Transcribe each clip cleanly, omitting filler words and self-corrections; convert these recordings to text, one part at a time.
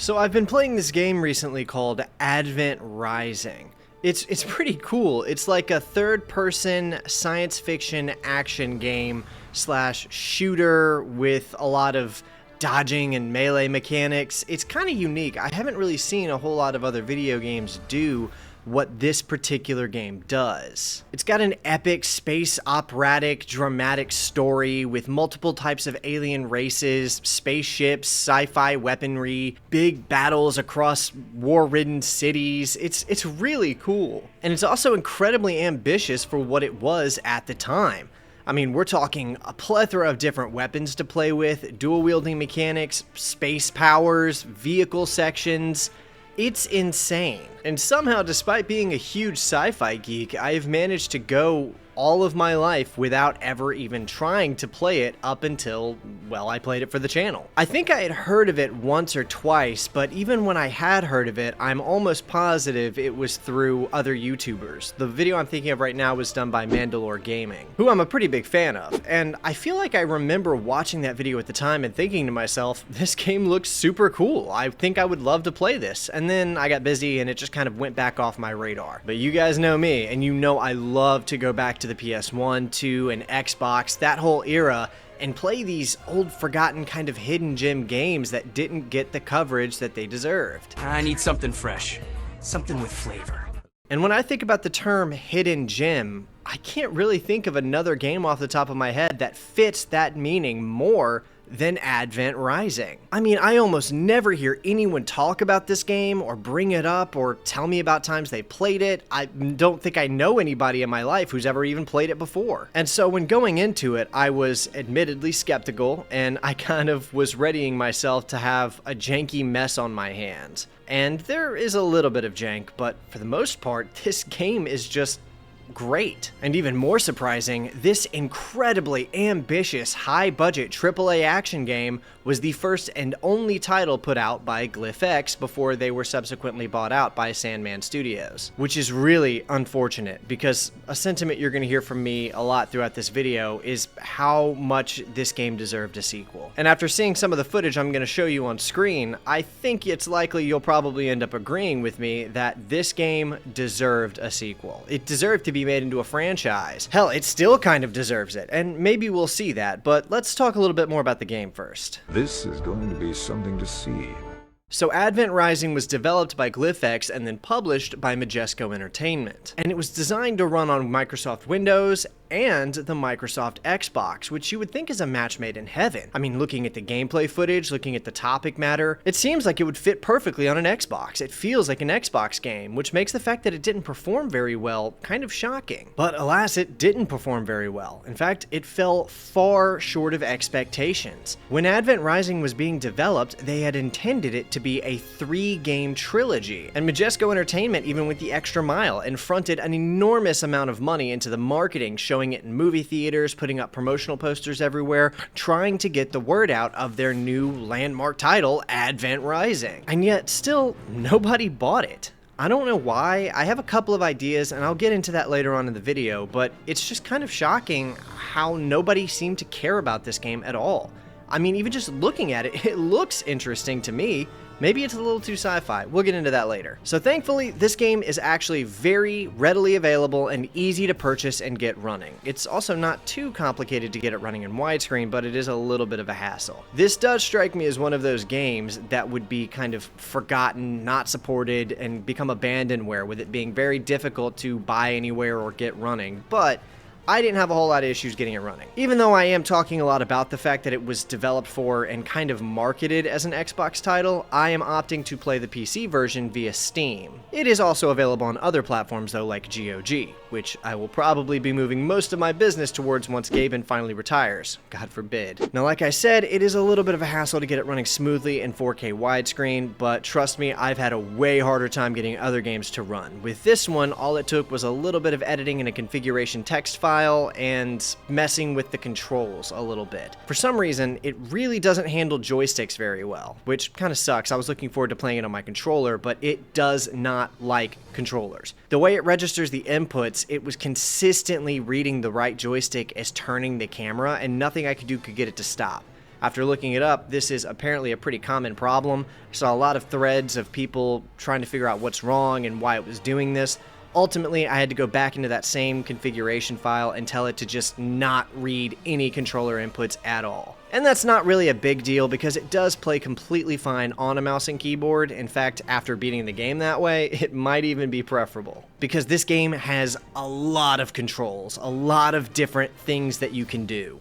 So I've been playing this game recently called Advent Rising. It's pretty cool. It's like a third-person science fiction action game slash shooter with a lot of dodging and melee mechanics. It's kind of unique. I haven't really seen a whole lot of other video games do what this particular game does. It's got an epic, space operatic, dramatic story with multiple types of alien races, spaceships, sci-fi weaponry, big battles across war-ridden cities. It's really cool. And it's also incredibly ambitious for what it was at the time. I mean, we're talking a plethora of different weapons to play with, dual-wielding mechanics, space powers, vehicle sections. It's insane. And somehow, despite being a huge sci-fi geek, I have managed to go all of my life without ever even trying to play it up until, well, I played it for the channel. I think I had heard of it once or twice, but even when I had heard of it, I'm almost positive it was through other YouTubers. The video I'm thinking of right now was done by Mandalore Gaming, who I'm a pretty big fan of, and I feel like I remember watching that video at the time and thinking to myself, this game looks super cool. I think I would love to play this. And then I got busy and it just kind of went back off my radar. But you guys know me, and you know I love to go back to the PS1, 2, and Xbox, that whole era, and play these old forgotten kind of hidden gem games that didn't get the coverage that they deserved. I need something fresh, something with flavor. And when I think about the term hidden gem, I can't really think of another game off the top of my head that fits that meaning more than Advent Rising. I mean, I almost never hear anyone talk about this game or bring it up or tell me about times they played it. I don't think I know anybody in my life who's ever even played it before. And so when going into it, I was admittedly skeptical, and I kind of was readying myself to have a janky mess on my hands. And there is a little bit of jank, but for the most part, this game is just great. And even more surprising, this incredibly ambitious, high-budget AAA action game was the first and only title put out by GlyphX before they were subsequently bought out by Sandman Studios, which is really unfortunate because a sentiment you're going to hear from me a lot throughout this video is how much this game deserved a sequel. And after seeing some of the footage I'm going to show you on screen, I think it's likely you'll probably end up agreeing with me that this game deserved a sequel. It deserved to be made into a franchise. Hell, it still kind of deserves it, and maybe we'll see that, but let's talk a little bit more about the game first. This is going to be something to see. So Advent Rising was developed by GlyphX and then published by Majesco Entertainment. And it was designed to run on Microsoft Windows and the Microsoft Xbox, which you would think is a match made in heaven. I mean, looking at the gameplay footage, looking at the topic matter, it seems like it would fit perfectly on an Xbox. It feels like an Xbox game, which makes the fact that it didn't perform very well kind of shocking. But alas, it didn't perform very well. In fact, it fell far short of expectations. When Advent Rising was being developed, they had intended it to be a 3-game trilogy, and Majesco Entertainment even went the extra mile and fronted an enormous amount of money into the marketing, showing it in movie theaters, putting up promotional posters everywhere, trying to get the word out of their new landmark title, Advent Rising. And yet, still, nobody bought it. I don't know why. I have a couple of ideas, and I'll get into that later on in the video, but it's just kind of shocking how nobody seemed to care about this game at all. I mean, even just looking at it, it looks interesting to me. Maybe it's a little too sci-fi. We'll get into that later. So thankfully, this game is actually very readily available and easy to purchase and get running. It's also not too complicated to get it running in widescreen, but it is a little bit of a hassle. This does strike me as one of those games that would be kind of forgotten, not supported, and become abandonware, with it being very difficult to buy anywhere or get running, but I didn't have a whole lot of issues getting it running. Even though I am talking a lot about the fact that it was developed for and kind of marketed as an Xbox title, I am opting to play the PC version via Steam. It is also available on other platforms though, like GOG, which I will probably be moving most of my business towards once Gaben finally retires. God forbid. Now, like I said, it is a little bit of a hassle to get it running smoothly in 4K widescreen, but trust me, I've had a way harder time getting other games to run. With this one, all it took was a little bit of editing in a configuration text file and messing with the controls a little bit. For some reason, it really doesn't handle joysticks very well, which kind of sucks. I was looking forward to playing it on my controller, but it does not like controllers. The way it registers the inputs, it was consistently reading the right joystick as turning the camera, and nothing I could do could get it to stop. After looking it up, this is apparently a pretty common problem. I saw a lot of threads of people trying to figure out what's wrong and why it was doing this. Ultimately, I had to go back into that same configuration file and tell it to just not read any controller inputs at all. And that's not really a big deal because it does play completely fine on a mouse and keyboard. In fact, after beating the game that way, it might even be preferable. Because this game has a lot of controls, a lot of different things that you can do.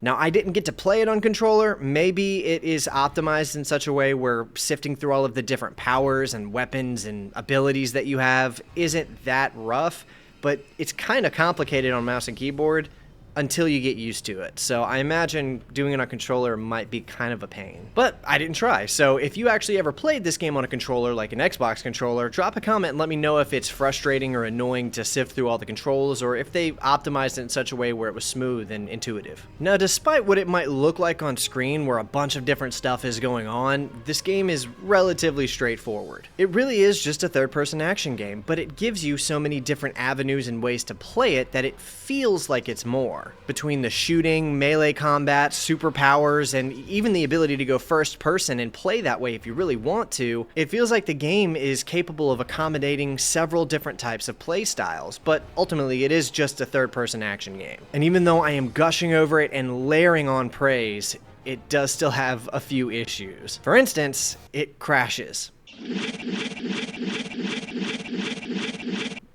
Now, I didn't get to play it on controller. Maybe it is optimized in such a way where sifting through all of the different powers and weapons and abilities that you have isn't that rough, but it's kind of complicated on mouse and keyboard until you get used to it. So I imagine doing it on controller might be kind of a pain. But I didn't try, so if you actually ever played this game on a controller, like an Xbox controller, drop a comment and let me know if it's frustrating or annoying to sift through all the controls, or if they optimized it in such a way where it was smooth and intuitive. Now, despite what it might look like on screen, where a bunch of different stuff is going on, this game is relatively straightforward. It really is just a third-person action game, but it gives you so many different avenues and ways to play it that it feels like it's more. Between the shooting, melee combat, superpowers, and even the ability to go first person and play that way if you really want to, it feels like the game is capable of accommodating several different types of play styles, but ultimately it is just a third-person action game. And even though I am gushing over it and layering on praise, it does still have a few issues. For instance, it crashes.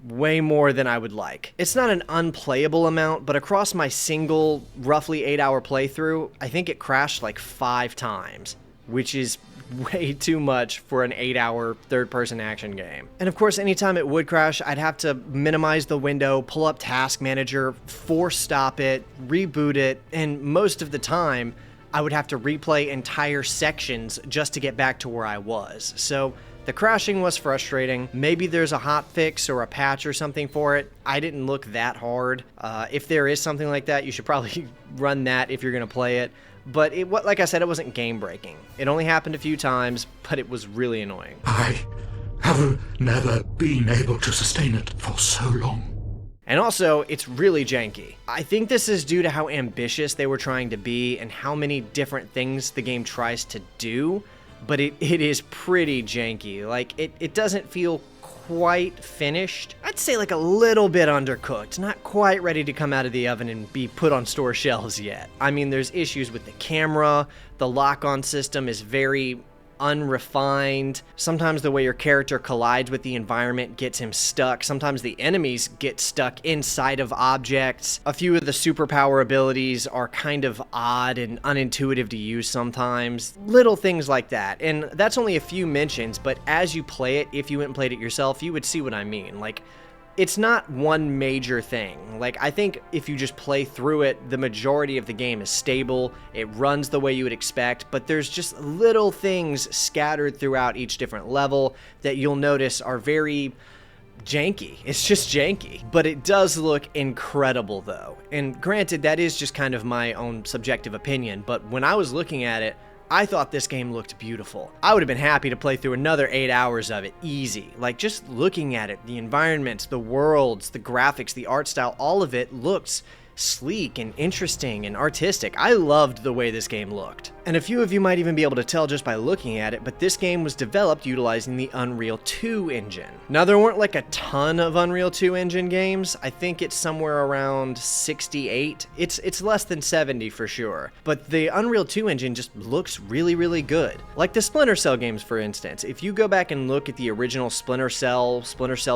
Way more than I would like. It's not an unplayable amount, but across my single, roughly 8-hour playthrough, I think it crashed like 5 times, which is way too much for an 8-hour third-person action game. And of course, anytime it would crash, I'd have to minimize the window, pull up Task Manager, force stop it, reboot it, and most of the time, I would have to replay entire sections just to get back to where I was. So the crashing was frustrating. Maybe there's a hotfix or a patch or something for it. I didn't look that hard. If there is something like that, you should probably run that if you're going to play it. But like I said, it wasn't game-breaking. It only happened a few times, but it was really annoying. I have never been able to sustain it for so long. And also, it's really janky. I think this is due to how ambitious they were trying to be and how many different things the game tries to do, but it is pretty janky. Like, it doesn't feel quite finished. I'd say like a little bit undercooked, not quite ready to come out of the oven and be put on store shelves yet. I mean, there's issues with the camera, the lock-on system is very unrefined. Sometimes the way your character collides with the environment gets him stuck. Sometimes the enemies get stuck inside of objects. A few of the superpower abilities are kind of odd and unintuitive to use sometimes. Little things like that. And that's only a few mentions, but as you play it, if you went and played it yourself, you would see what I mean. Like, it's not one major thing. Like, I think if you just play through it, the majority of the game is stable, it runs the way you would expect, but there's just little things scattered throughout each different level that you'll notice are very janky. It's just janky. But it does look incredible though. And granted, that is just kind of my own subjective opinion, but when I was looking at it, I thought this game looked beautiful. I would have been happy to play through another 8 hours of it, easy. Like, just looking at it, the environments, the worlds, the graphics, the art style, all of it looks sleek and interesting and artistic. I loved the way this game looked. And a few of you might even be able to tell just by looking at it, but this game was developed utilizing the Unreal 2 engine. Now, there weren't like a ton of Unreal 2 engine games. I think it's somewhere around 68. It's less than 70 for sure. But the Unreal 2 engine just looks really, really good. Like the Splinter Cell games, for instance. If you go back and look at the original Splinter Cell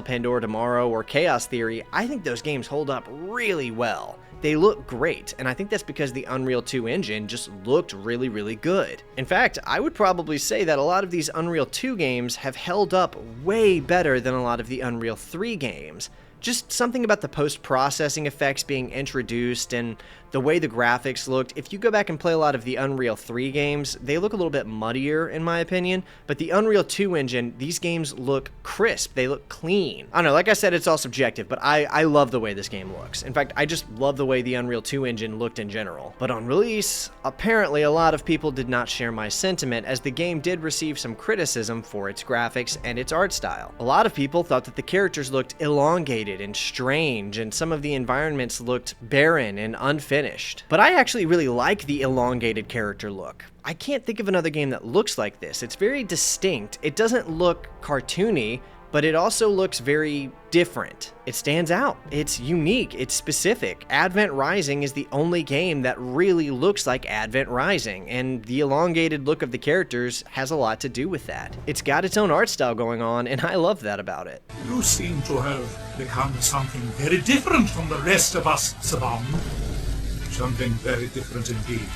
Pandora Tomorrow, or Chaos Theory, I think those games hold up really well. They look great, and I think that's because the Unreal 2 engine just looked really, really good. In fact, I would probably say that a lot of these Unreal 2 games have held up way better than a lot of the Unreal 3 games, Just something about the post-processing effects being introduced and the way the graphics looked. If you go back and play a lot of the Unreal 3 games, they look a little bit muddier in my opinion, but the Unreal 2 engine, these games look crisp, they look clean. I don't know, like I said, it's all subjective, but I love the way this game looks. In fact, I just love the way the Unreal 2 engine looked in general. But on release, apparently a lot of people did not share my sentiment, as the game did receive some criticism for its graphics and its art style. A lot of people thought that the characters looked elongated and strange, and some of the environments looked barren and unfinished. But I actually really like the elongated character look. I can't think of another game that looks like this. It's very distinct. It doesn't look cartoony, but it also looks very different. It stands out. It's unique. It's specific. Advent Rising is the only game that really looks like Advent Rising, and the elongated look of the characters has a lot to do with that. It's got its own art style going on, and I love that about it. You seem to have become something very different from the rest of us, Saban. Something very different indeed.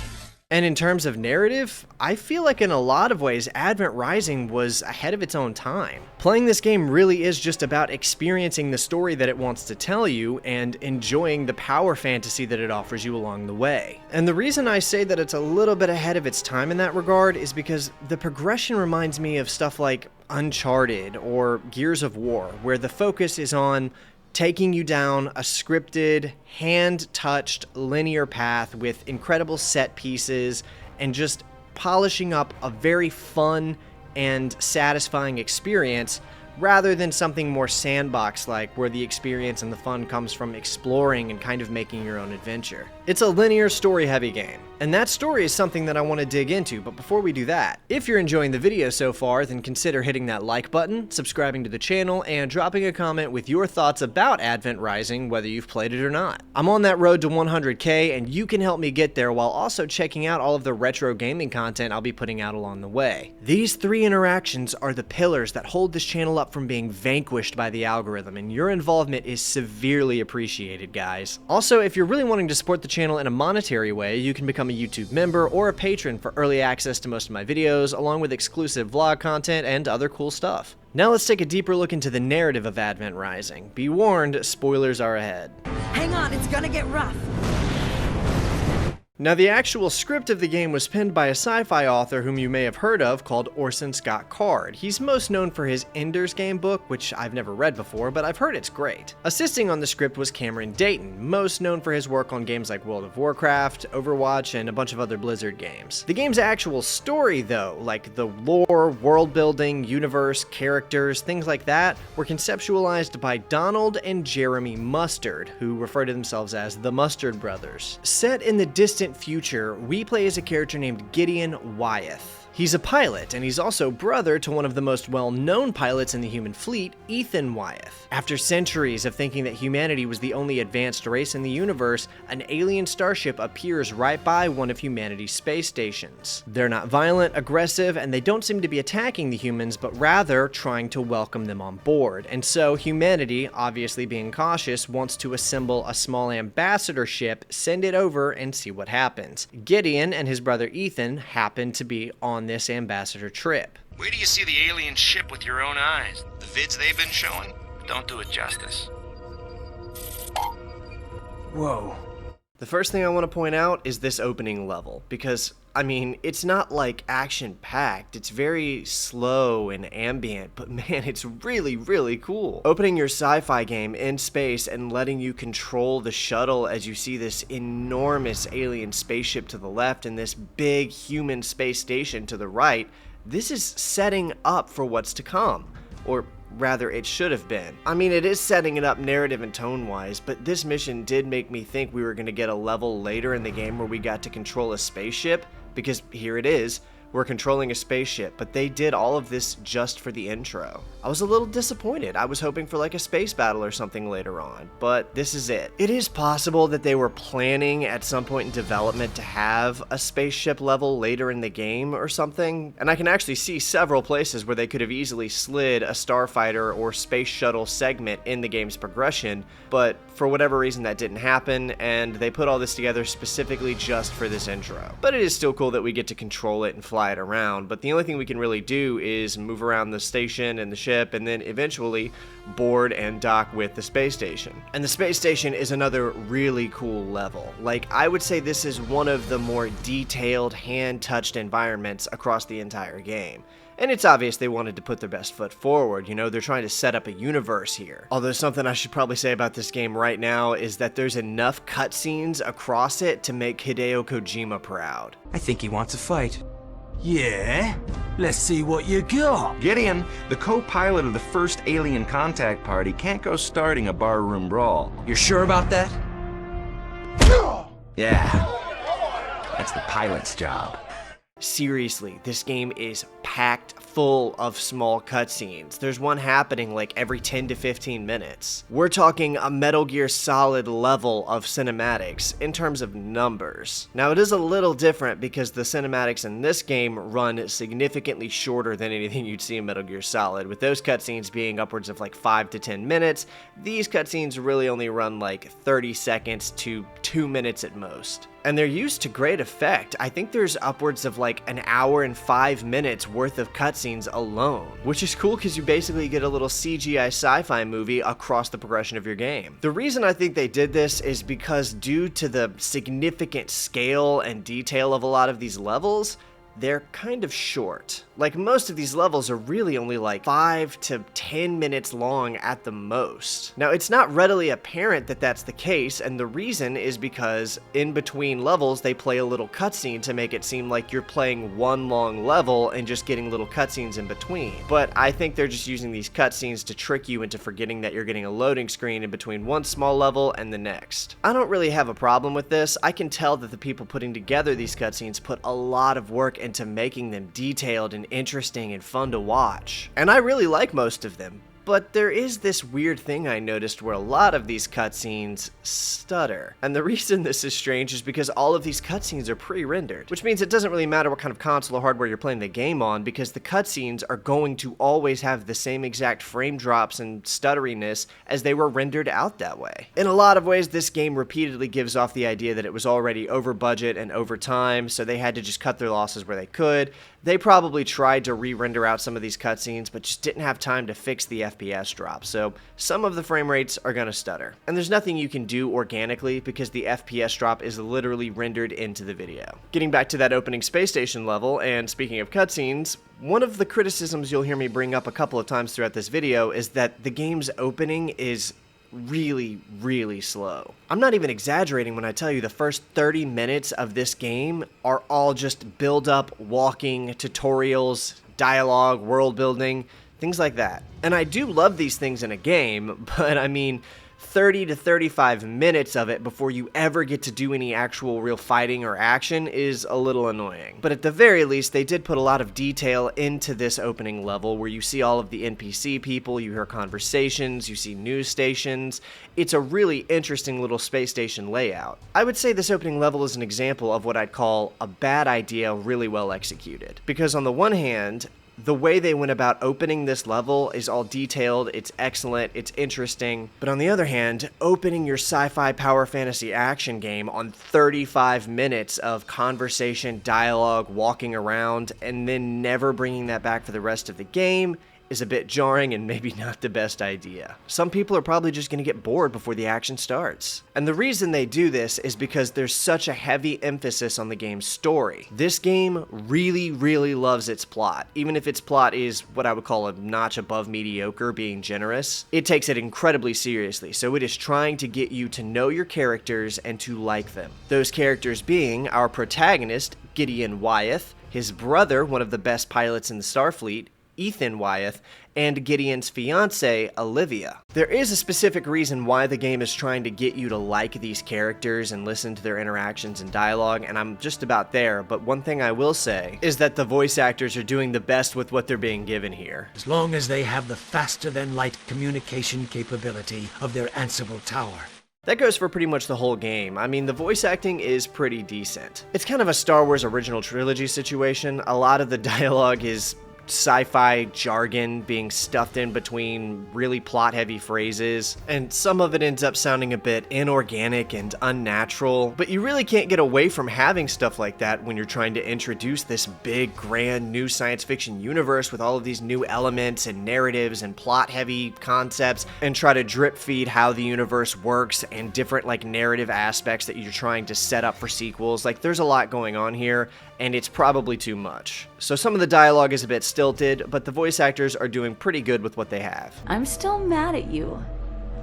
And in terms of narrative, I feel like in a lot of ways, Advent Rising was ahead of its own time. Playing this game really is just about experiencing the story that it wants to tell you and enjoying the power fantasy that it offers you along the way. And the reason I say that it's a little bit ahead of its time in that regard is because the progression reminds me of stuff like Uncharted or Gears of War, where the focus is on taking you down a scripted, hand-touched linear path with incredible set pieces and just polishing up a very fun and satisfying experience, rather than something more sandbox-like where the experience and the fun comes from exploring and kind of making your own adventure. It's a linear, story-heavy game, and that story is something that I want to dig into, but before we do that, if you're enjoying the video so far, then consider hitting that like button, subscribing to the channel, and dropping a comment with your thoughts about Advent Rising, whether you've played it or not. I'm on that road to 100K, and you can help me get there while also checking out all of the retro gaming content I'll be putting out along the way. These three interactions are the pillars that hold this channel up from being vanquished by the algorithm, and your involvement is severely appreciated, guys. Also, if you're really wanting to support the channel in a monetary way, you can become a YouTube member or a patron for early access to most of my videos, along with exclusive vlog content and other cool stuff. Now let's take a deeper look into the narrative of Advent Rising. Be warned, spoilers are ahead. Hang on, it's gonna get rough. Now, the actual script of the game was penned by a sci-fi author whom you may have heard of called Orson Scott Card. He's most known for his Ender's Game book, which I've never read before, but I've heard it's great. Assisting on the script was Cameron Dayton, most known for his work on games like World of Warcraft, Overwatch, and a bunch of other Blizzard games. The game's actual story, though, like the lore, world building, universe, characters, things like that, were conceptualized by Donald and Jeremy Mustard, who refer to themselves as the Mustard Brothers. Set in the distant future, we play as a character named Gideon Wyeth. He's a pilot, and he's also brother to one of the most well-known pilots in the human fleet, Ethan Wyeth. After centuries of thinking that humanity was the only advanced race in the universe, an alien starship appears right by one of humanity's space stations. They're not violent, aggressive, and they don't seem to be attacking the humans, but rather trying to welcome them on board. And so humanity, obviously being cautious, wants to assemble a small ambassador ship, send it over, and see what happens. Gideon and his brother Ethan happen to be on this ambassador trip. Where do you see the alien ship with your own eyes? The vids they've been showing don't do it justice. Whoa. The first thing I want to point out is this opening level, because, I mean, it's not like action-packed, it's very slow and ambient, but man, it's really, really cool. Opening your sci-fi game in space and letting you control the shuttle as you see this enormous alien spaceship to the left and this big human space station to the right, this is setting up for what's to come, or rather, it should have been. I mean, it is setting it up narrative and tone-wise, but this mission did make me think we were going to get a level later in the game where we got to control a spaceship, because here it is. We're controlling a spaceship, but they did all of this just for the intro. I was a little disappointed. I was hoping for like a space battle or something later on, but this is it. It is possible that they were planning at some point in development to have a spaceship level later in the game or something, and I can actually see several places where they could have easily slid a starfighter or space shuttle segment in the game's progression, but for whatever reason that didn't happen, and they put all this together specifically just for this intro. But it is still cool that we get to control it and fly fly it around, but the only thing we can really do is move around the station and the ship, and then eventually board and dock with the space station. And the space station is another really cool level. Like, I would say this is one of the more detailed, hand-touched environments across the entire game. And it's obvious they wanted to put their best foot forward, you know, they're trying to set up a universe here. Although something I should probably say about this game right now is that there's enough cutscenes across it to make Hideo Kojima proud. I think he wants a fight. Yeah? Let's see what you got. Gideon, the co-pilot of the first alien contact party, can't go starting a barroom brawl. You're sure about that? Yeah. That's the pilot's job. Seriously, this game is packed full of small cutscenes. There's one happening like every 10 to 15 minutes. We're talking a Metal Gear Solid level of cinematics in terms of numbers. Now, it is a little different because the cinematics in this game run significantly shorter than anything you'd see in Metal Gear Solid, with those cutscenes being upwards of like 5 to 10 minutes. These cutscenes really only run like 30 seconds to 2 minutes at most. And they're used to great effect. I think there's upwards of like an hour and 5 minutes worth of cutscenes alone, which is cool because you basically get a little CGI sci-fi movie across the progression of your game. The reason I think they did this is because due to the significant scale and detail of a lot of these levels, they're kind of short. Like, most of these levels are really only like 5 to 10 minutes long at the most. Now, it's not readily apparent that that's the case, and the reason is because in between levels, they play a little cutscene to make it seem like you're playing one long level and just getting little cutscenes in between. But I think they're just using these cutscenes to trick you into forgetting that you're getting a loading screen in between one small level and the next. I don't really have a problem with this. I can tell that the people putting together these cutscenes put a lot of work into making them detailed and interesting and fun to watch. And I really like most of them. But there is this weird thing I noticed where a lot of these cutscenes stutter. And the reason this is strange is because all of these cutscenes are pre-rendered, which means it doesn't really matter what kind of console or hardware you're playing the game on, because the cutscenes are going to always have the same exact frame drops and stutteriness as they were rendered out that way. In a lot of ways, this game repeatedly gives off the idea that it was already over budget and over time, so they had to just cut their losses where they could. They probably tried to re-render out some of these cutscenes, but just didn't have time to fix the FPS drop, so some of the frame rates are gonna stutter. And there's nothing you can do organically because the FPS drop is literally rendered into the video. Getting back to that opening space station level, and speaking of cutscenes, one of the criticisms you'll hear me bring up a couple of times throughout this video is that the game's opening is really slow. I'm not even exaggerating when I tell you the first 30 minutes of this game are all just build-up, walking, tutorials, dialogue, world building, things like that. And I do love these things in a game, but I mean, 30 to 35 minutes of it before you ever get to do any actual real fighting or action is a little annoying. But at the very least, they did put a lot of detail into this opening level where you see all of the NPC people, you hear conversations, you see news stations. It's a really interesting little space station layout. I would say this opening level is an example of what I'd call a bad idea really well executed. Because on the one hand, the way they went about opening this level is all detailed, it's excellent, it's interesting. But on the other hand, opening your sci-fi power fantasy action game on 35 minutes of conversation, dialogue, walking around, and then never bringing that back for the rest of the game is a bit jarring and maybe not the best idea. Some people are probably just going to get bored before the action starts. And the reason they do this is because there's such a heavy emphasis on the game's story. This game really loves its plot. Even if its plot is what I would call a notch above mediocre, being generous, it takes it incredibly seriously. So it is trying to get you to know your characters and to like them. Those characters being our protagonist, Gideon Wyeth, his brother, one of the best pilots in the Starfleet, Ethan Wyeth, and Gideon's fiancée, Olivia. There is a specific reason why the game is trying to get you to like these characters and listen to their interactions and dialogue, and I'm just about there, but one thing I will say is that the voice actors are doing the best with what they're being given here. As long as they have the faster-than-light communication capability of their Ansible tower. That goes for pretty much the whole game. I mean, the voice acting is pretty decent. It's kind of a Star Wars original trilogy situation. A lot of the dialogue is sci-fi jargon being stuffed in between really plot-heavy phrases, and some of it ends up sounding a bit inorganic and unnatural, but you really can't get away from having stuff like that when you're trying to introduce this big, grand, new science fiction universe with all of these new elements and narratives and plot-heavy concepts, and try to drip-feed how the universe works and different, like, narrative aspects that you're trying to set up for sequels. Like, there's a lot going on here, and it's probably too much. So some of the dialogue is a bit stilted, but the voice actors are doing pretty good with what they have. I'm still mad at you.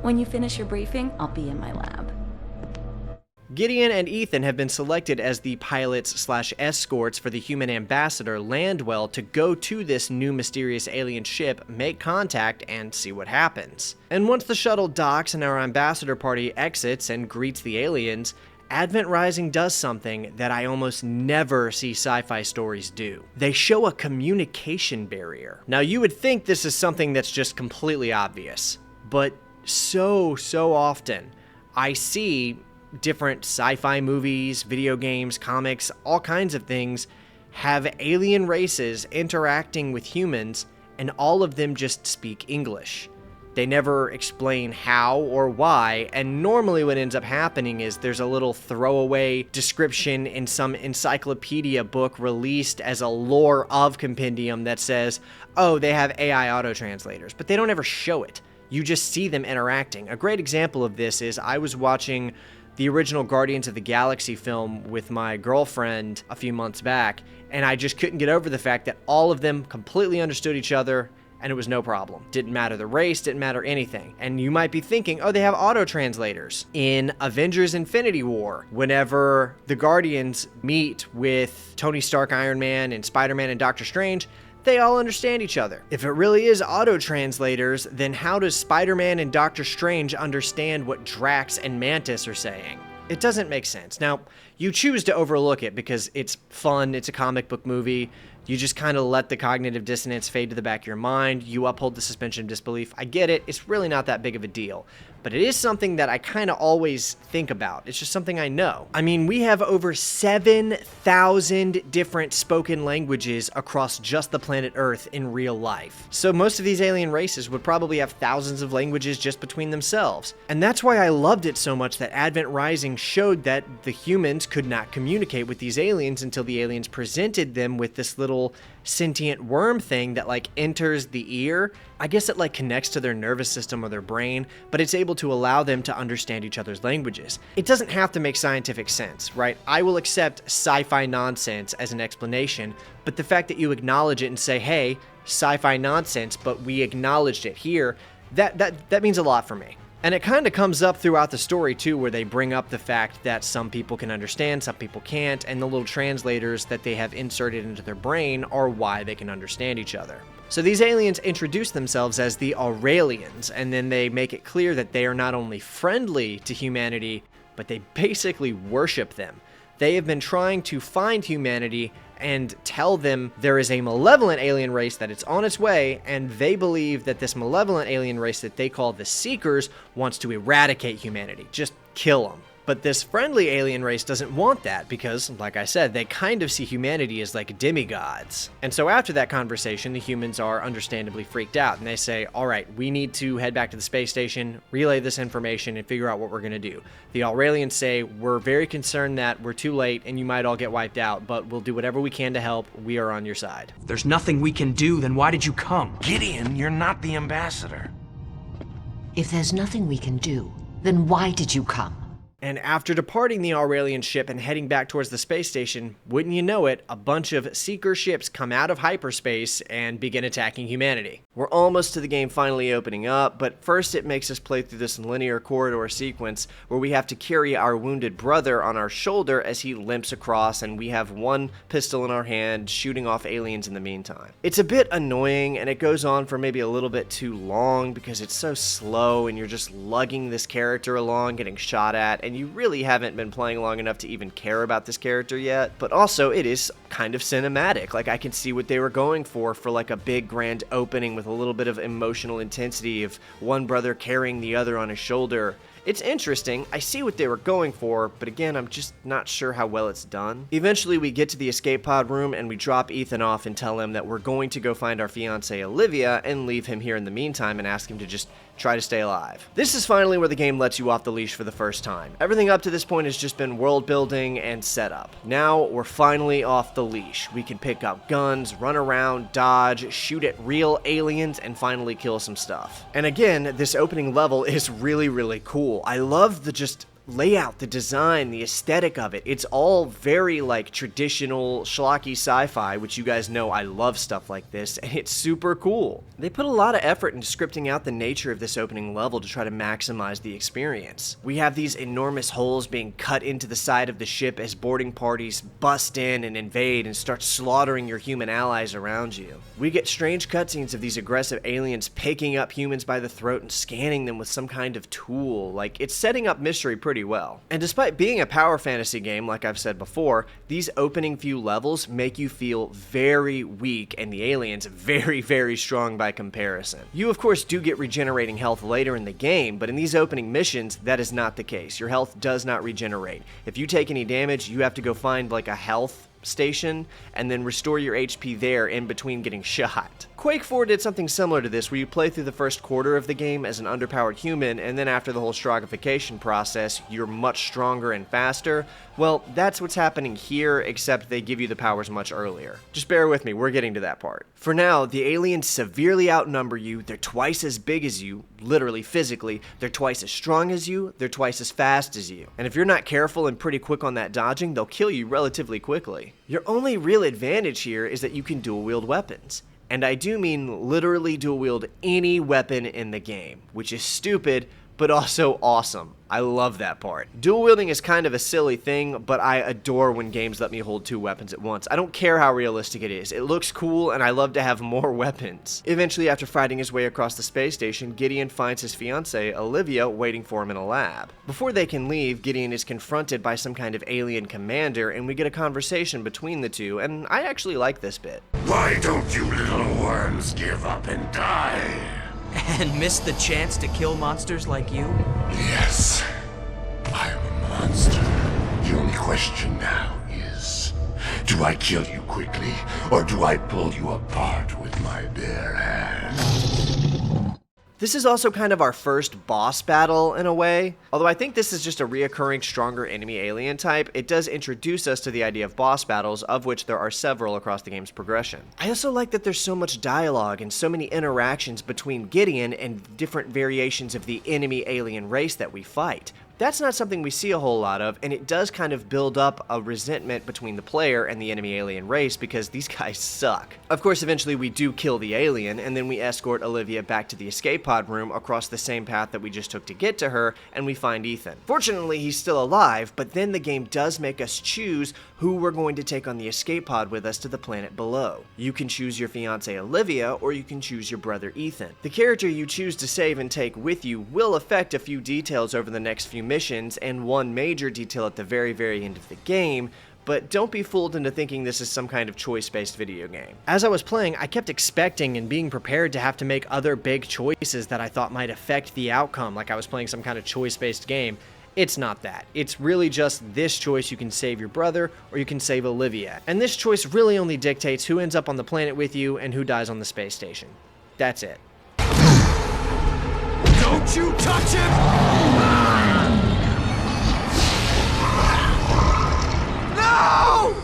When you finish your briefing, I'll be in my lab. Gideon and Ethan have been selected as the pilots/escorts for the human ambassador Landwell to go to this new mysterious alien ship, make contact, and see what happens. And once the shuttle docks and our ambassador party exits and greets the aliens, Advent Rising does something that I almost never see sci-fi stories do. They show a communication barrier. Now, you would think this is something that's just completely obvious, but so often I see different sci-fi movies, video games, comics, all kinds of things have alien races interacting with humans, and all of them just speak English. They never explain how or why, and normally what ends up happening is there's a little throwaway description in some encyclopedia book released as a lore of compendium that says, oh, they have AI auto-translators, but they don't ever show it. You just see them interacting. A great example of this is I was watching the original Guardians of the Galaxy film with my girlfriend a few months back, and I just couldn't get over the fact that all of them completely understood each other, and it was no problem. Didn't matter the race, didn't matter anything. And you might be thinking, oh, they have auto-translators. In Avengers Infinity War, whenever the Guardians meet with Tony Stark, Iron Man, and Spider-Man and Doctor Strange, they all understand each other. If it really is auto-translators, then how does Spider-Man and Doctor Strange understand what Drax and Mantis are saying? It doesn't make sense. Now, you choose to overlook it because it's fun, it's a comic book movie. You just kind of let the cognitive dissonance fade to the back of your mind. You uphold the suspension of disbelief. I get it. It's really not that big of a deal. But it is something that I kind of always think about. It's just something I know. I mean, we have over 7,000 different spoken languages across just the planet Earth in real life. So most of these alien races would probably have thousands of languages just between themselves. And that's why I loved it so much that Advent Rising showed that the humans could not communicate with these aliens until the aliens presented them with this little sentient worm thing that like enters the ear. I guess it like connects to their nervous system or their brain, but it's able to allow them to understand each other's languages. It doesn't have to make scientific sense, right? I will accept sci-fi nonsense as an explanation, but the fact that you acknowledge it and say, hey, sci-fi nonsense, but we acknowledged it here, that means a lot for me. And it kind of comes up throughout the story too, where they bring up the fact that some people can understand, some people can't, and the little translators that they have inserted into their brain are why they can understand each other. So these aliens introduce themselves as the Aurelians, and then they make it clear that they are not only friendly to humanity, but they basically worship them. They have been trying to find humanity and tell them there is a malevolent alien race that it's on its way, and they believe that this malevolent alien race that they call the Seekers wants to eradicate humanity, just kill them. But this friendly alien race doesn't want that because, like I said, they kind of see humanity as like demigods. And so after that conversation, the humans are understandably freaked out, and they say, all right, we need to head back to the space station, relay this information, and figure out what we're going to do. The Aurelians say, we're very concerned that we're too late and you might all get wiped out, but we'll do whatever we can to help. We are on your side. If there's nothing we can do, then why did you come? Gideon, you're not the ambassador. If there's nothing we can do, then why did you come? And after departing the Aurelian ship and heading back towards the space station, wouldn't you know it, a bunch of Seeker ships come out of hyperspace and begin attacking humanity. We're almost to the game finally opening up, but first it makes us play through this linear corridor sequence where we have to carry our wounded brother on our shoulder as he limps across, and we have one pistol in our hand shooting off aliens in the meantime. It's a bit annoying, and it goes on for maybe a little bit too long because it's so slow and you're just lugging this character along, getting shot at, and you really haven't been playing long enough to even care about this character yet. But also, it is kind of cinematic. Like, I can see what they were going for like a big grand opening with a little bit of emotional intensity of one brother carrying the other on his shoulder. It's interesting, I see what they were going for, but again, I'm just not sure how well it's done. Eventually we get to the escape pod room and we drop Ethan off and tell him that we're going to go find our fiancée Olivia and leave him here in the meantime and ask him to just try to stay alive. This is finally where the game lets you off the leash for the first time. Everything up to this point has just been world building and setup. Now we're finally off the leash. We can pick up guns, run around, dodge, shoot at real aliens, and finally kill some stuff. And again, this opening level is really cool. I love the just layout, the design, the aesthetic of it. It's all very like traditional schlocky sci-fi, which you guys know I love stuff like this, and it's super cool. They put a lot of effort into scripting out the nature of this opening level to try to maximize the experience. We have these enormous holes being cut into the side of the ship as boarding parties bust in and invade and start slaughtering your human allies around you. We get strange cutscenes of these aggressive aliens picking up humans by the throat and scanning them with some kind of tool. Like, it's setting up mystery pretty well. And despite being a power fantasy game, like I've said before, these opening few levels make you feel very weak and the aliens very strong by comparison. You of course do get regenerating health later in the game, but in these opening missions, that is not the case. Your health does not regenerate. If you take any damage, you have to go find like a health station and then restore your HP there in between getting shot. Quake 4 did something similar to this, where you play through the first quarter of the game as an underpowered human, and then after the whole stratification process, you're much stronger and faster. Well, that's what's happening here, except they give you the powers much earlier. Just bear with me, we're getting to that part. For now, the aliens severely outnumber you, they're twice as big as you, literally physically, they're twice as strong as you, they're twice as fast as you. And if you're not careful and pretty quick on that dodging, they'll kill you relatively quickly. Your only real advantage here is that you can dual wield weapons. And I do mean literally dual wield any weapon in the game, which is stupid, but also awesome. I love that part. Dual wielding is kind of a silly thing, but I adore when games let me hold two weapons at once. I don't care how realistic it is. It looks cool, and I love to have more weapons. Eventually, after fighting his way across the space station, Gideon finds his fiancée, Olivia, waiting for him in a lab. Before they can leave, Gideon is confronted by some kind of alien commander, and we get a conversation between the two, and I actually like this bit. Why don't you little worms give up and die? And miss the chance to kill monsters like you? Yes, I'm a monster. The only question now is, do I kill you quickly, or do I pull you apart with my bare hands? This is also kind of our first boss battle in a way. Although I think this is just a reoccurring stronger enemy alien type, it does introduce us to the idea of boss battles, of which there are several across the game's progression. I also like that there's so much dialogue and so many interactions between Gideon and different variations of the enemy alien race that we fight. That's not something we see a whole lot of, and it does kind of build up a resentment between the player and the enemy alien race because these guys suck. Of course, eventually we do kill the alien, and then we escort Olivia back to the escape pod room across the same path that we just took to get to her, and we find Ethan. Fortunately, he's still alive, but then the game does make us choose who we're going to take on the escape pod with us to the planet below. You can choose your fiancée Olivia, or you can choose your brother Ethan. The character you choose to save and take with you will affect a few details over the next few missions, and one major detail at the very end of the game, but don't be fooled into thinking this is some kind of choice-based video game. As I was playing, I kept expecting and being prepared to have to make other big choices that I thought might affect the outcome, like I was playing some kind of choice-based game. It's not that. It's really just this choice: you can save your brother or you can save Olivia. And this choice really only dictates who ends up on the planet with you and who dies on the space station. That's it. Don't you touch him! No!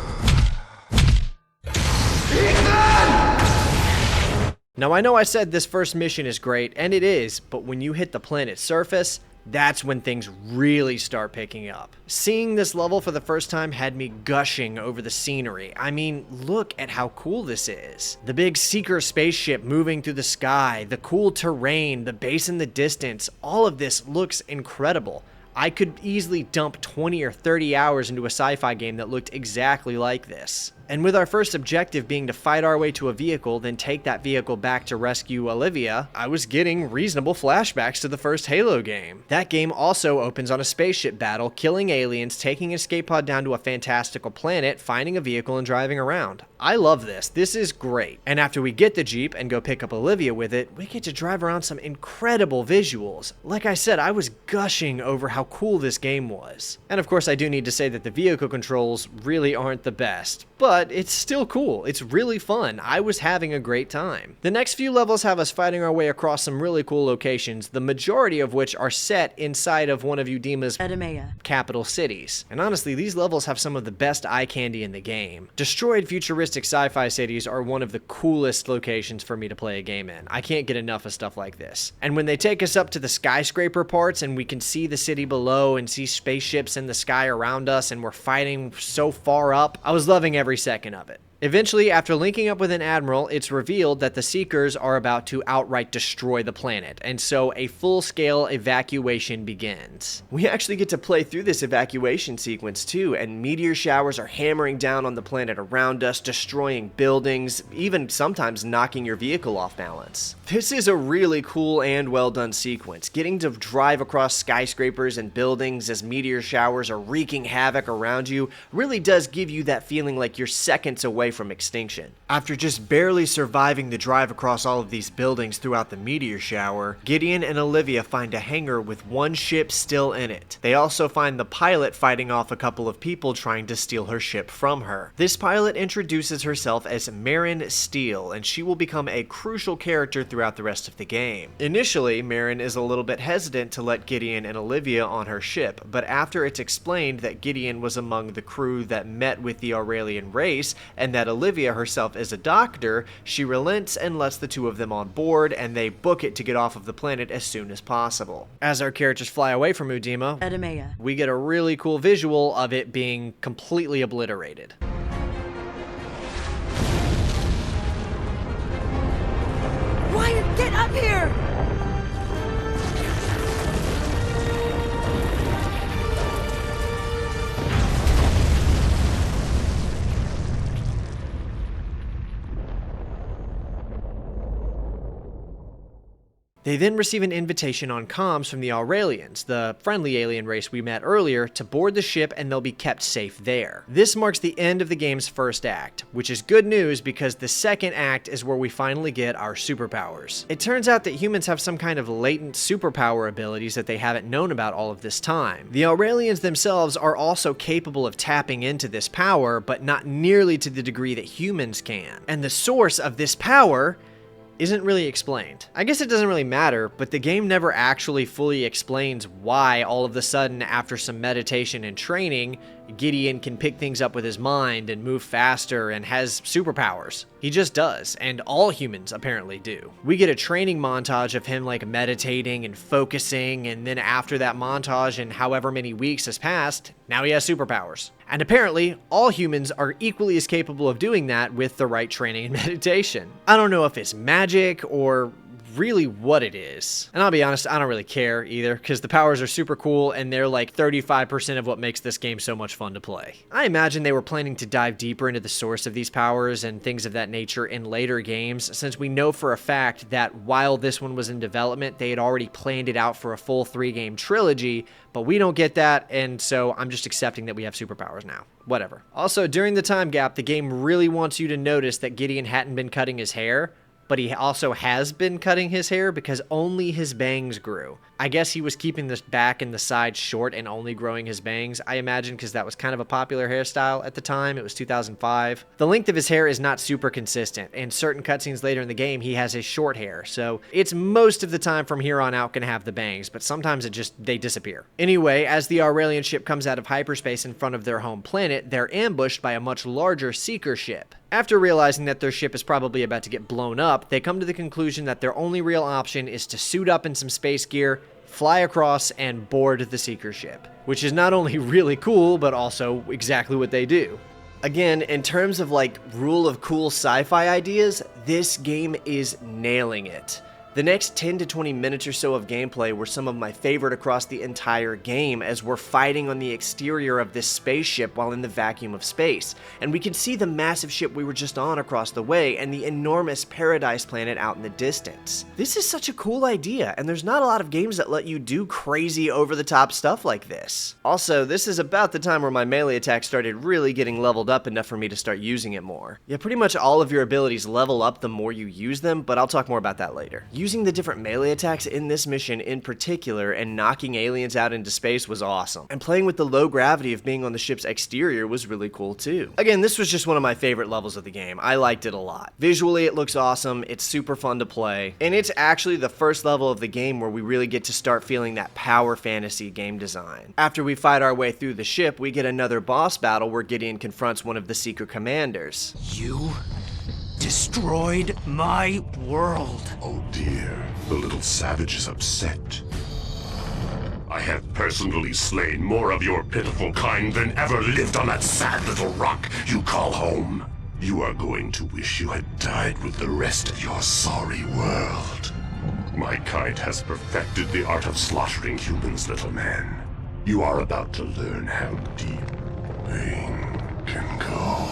Now I know I said this first mission is great, and it is, but when you hit the planet's surface, that's when things really start picking up. Seeing this level for the first time had me gushing over the scenery. I mean, look at how cool this is. The big Seeker spaceship moving through the sky, the cool terrain, the base in the distance, all of this looks incredible. I could easily dump 20 or 30 hours into a sci-fi game that looked exactly like this. And with our first objective being to fight our way to a vehicle, then take that vehicle back to rescue Olivia, I was getting reasonable flashbacks to the first Halo game. That game also opens on a spaceship battle, killing aliens, taking an escape pod down to a fantastical planet, finding a vehicle and driving around. I love this. This is great. And after we get the Jeep and go pick up Olivia with it, we get to drive around some incredible visuals. Like I said, I was gushing over how cool this game was. And of course, I do need to say that the vehicle controls really aren't the best, but it's still cool. It's really fun. I was having a great time. The next few levels have us fighting our way across some really cool locations, the majority of which are set inside of one of Eudeema's capital cities. And honestly, these levels have some of the best eye candy in the game. Destroyed futuristic sci-fi cities are one of the coolest locations for me to play a game in. I can't get enough of stuff like this. And when they take us up to the skyscraper parts and we can see the city below and see spaceships in the sky around us and we're fighting so far up, I was loving every second of it. Eventually, after linking up with an admiral, it's revealed that the Seekers are about to outright destroy the planet, and so a full-scale evacuation begins. We actually get to play through this evacuation sequence too, and meteor showers are hammering down on the planet around us, destroying buildings, even sometimes knocking your vehicle off balance. This is a really cool and well-done sequence. Getting to drive across skyscrapers and buildings as meteor showers are wreaking havoc around you really does give you that feeling like you're seconds away from extinction. After just barely surviving the drive across all of these buildings throughout the meteor shower, Gideon and Olivia find a hangar with one ship still in it. They also find the pilot fighting off a couple of people trying to steal her ship from her. This pilot introduces herself as Marin Steele, and she will become a crucial character throughout the rest of the game. Initially, Marin is a little bit hesitant to let Gideon and Olivia on her ship, but after it's explained that Gideon was among the crew that met with the Aurelian race, and that Olivia herself is a doctor, she relents and lets the two of them on board, and they book it to get off of the planet as soon as possible. As our characters fly away from Eudeema, we get a really cool visual of it being completely obliterated. Wyatt, get up here! They then receive an invitation on comms from the Aurelians, the friendly alien race we met earlier, to board the ship, and they'll be kept safe there. This marks the end of the game's first act, which is good news because the second act is where we finally get our superpowers. It turns out that humans have some kind of latent superpower abilities that they haven't known about all of this time. The Aurelians themselves are also capable of tapping into this power, but not nearly to the degree that humans can. And the source of this power isn't really explained. I guess it doesn't really matter, but the game never actually fully explains why all of a sudden, after some meditation and training, Gideon can pick things up with his mind and move faster and has superpowers. He just does, and all humans apparently do. We get a training montage of him like meditating and focusing, and then after that montage and however many weeks has passed, now he has superpowers. And apparently, all humans are equally as capable of doing that with the right training and meditation. I don't know if it's magic or really what it is. And I'll be honest, I don't really care either, because the powers are super cool and they're like 35% of what makes this game so much fun to play. I imagine they were planning to dive deeper into the source of these powers and things of that nature in later games, since we know for a fact that while this one was in development, they had already planned it out for a full 3-game trilogy, but we don't get that, and so I'm just accepting that we have superpowers now. Whatever. Also, during the time gap, the game really wants you to notice that Gideon hadn't been cutting his hair, but he also has been cutting his hair because only his bangs grew. I guess he was keeping the back and the sides short and only growing his bangs, I imagine, because that was kind of a popular hairstyle at the time. It was 2005. The length of his hair is not super consistent. In certain cutscenes later in the game, he has his short hair, so it's most of the time from here on out gonna have the bangs, but sometimes they disappear. Anyway, as the Aurelian ship comes out of hyperspace in front of their home planet, they're ambushed by a much larger Seeker ship. After realizing that their ship is probably about to get blown up, they come to the conclusion that their only real option is to suit up in some space gear, fly across, and board the Seeker ship, which is not only really cool, but also exactly what they do. Again, in terms of like rule of cool sci-fi ideas, this game is nailing it. The next 10 to 20 minutes or so of gameplay were some of my favorite across the entire game, as we're fighting on the exterior of this spaceship while in the vacuum of space, and we can see the massive ship we were just on across the way and the enormous paradise planet out in the distance. This is such a cool idea, and there's not a lot of games that let you do crazy over-the-top stuff like this. Also, this is about the time where my melee attack started really getting leveled up enough for me to start using it more. Yeah, pretty much all of your abilities level up the more you use them, but I'll talk more about that later. Using the different melee attacks in this mission in particular and knocking aliens out into space was awesome, and playing with the low gravity of being on the ship's exterior was really cool too. Again, this was just one of my favorite levels of the game. I liked it a lot. Visually, it looks awesome, it's super fun to play, and it's actually the first level of the game where we really get to start feeling that power fantasy game design. After we fight our way through the ship, we get another boss battle where Gideon confronts one of the secret commanders. You destroyed my world. Oh dear, the little savage is upset. I have personally slain more of your pitiful kind than ever lived on that sad little rock you call home. You are going to wish you had died with the rest of your sorry world. My kind has perfected the art of slaughtering humans, little man. You are about to learn how deep pain can go.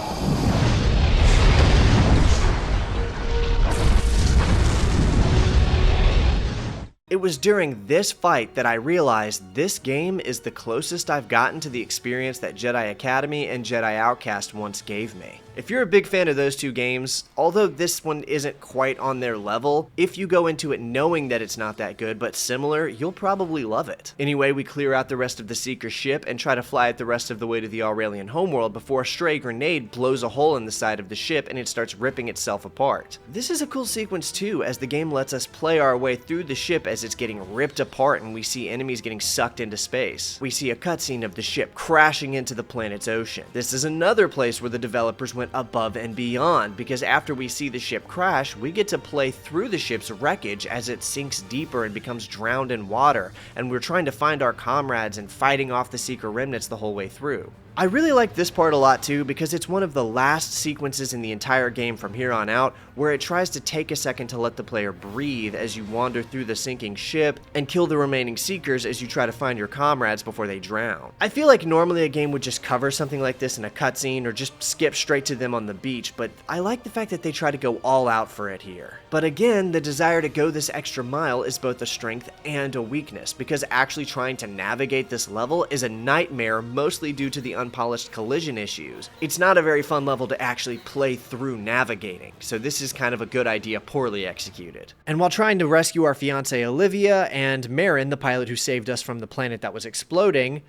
It was during this fight that I realized this game is the closest I've gotten to the experience that Jedi Academy and Jedi Outcast once gave me. If you're a big fan of those two games, although this one isn't quite on their level, if you go into it knowing that it's not that good but similar, you'll probably love it. Anyway, we clear out the rest of the Seeker ship and try to fly it the rest of the way to the Aurelian homeworld before a stray grenade blows a hole in the side of the ship and it starts ripping itself apart. This is a cool sequence too, as the game lets us play our way through the ship as it's getting ripped apart and we see enemies getting sucked into space. We see a cutscene of the ship crashing into the planet's ocean. This is another place where the developers went above and beyond, because after we see the ship crash, we get to play through the ship's wreckage as it sinks deeper and becomes drowned in water, and we're trying to find our comrades and fighting off the Seeker remnants the whole way through. I really like this part a lot too, because it's one of the last sequences in the entire game from here on out where it tries to take a second to let the player breathe as you wander through the sinking ship and kill the remaining Seekers as you try to find your comrades before they drown. I feel like normally a game would just cover something like this in a cutscene or just skip straight to them on the beach, but I like the fact that they try to go all out for it here. But again, the desire to go this extra mile is both a strength and a weakness, because actually trying to navigate this level is a nightmare, mostly due to the unpolished collision issues. It's not a very fun level to actually play through navigating, so this is kind of a good idea poorly executed. And while trying to rescue our fiancée Olivia and Marin, the pilot who saved us from the planet that was exploding,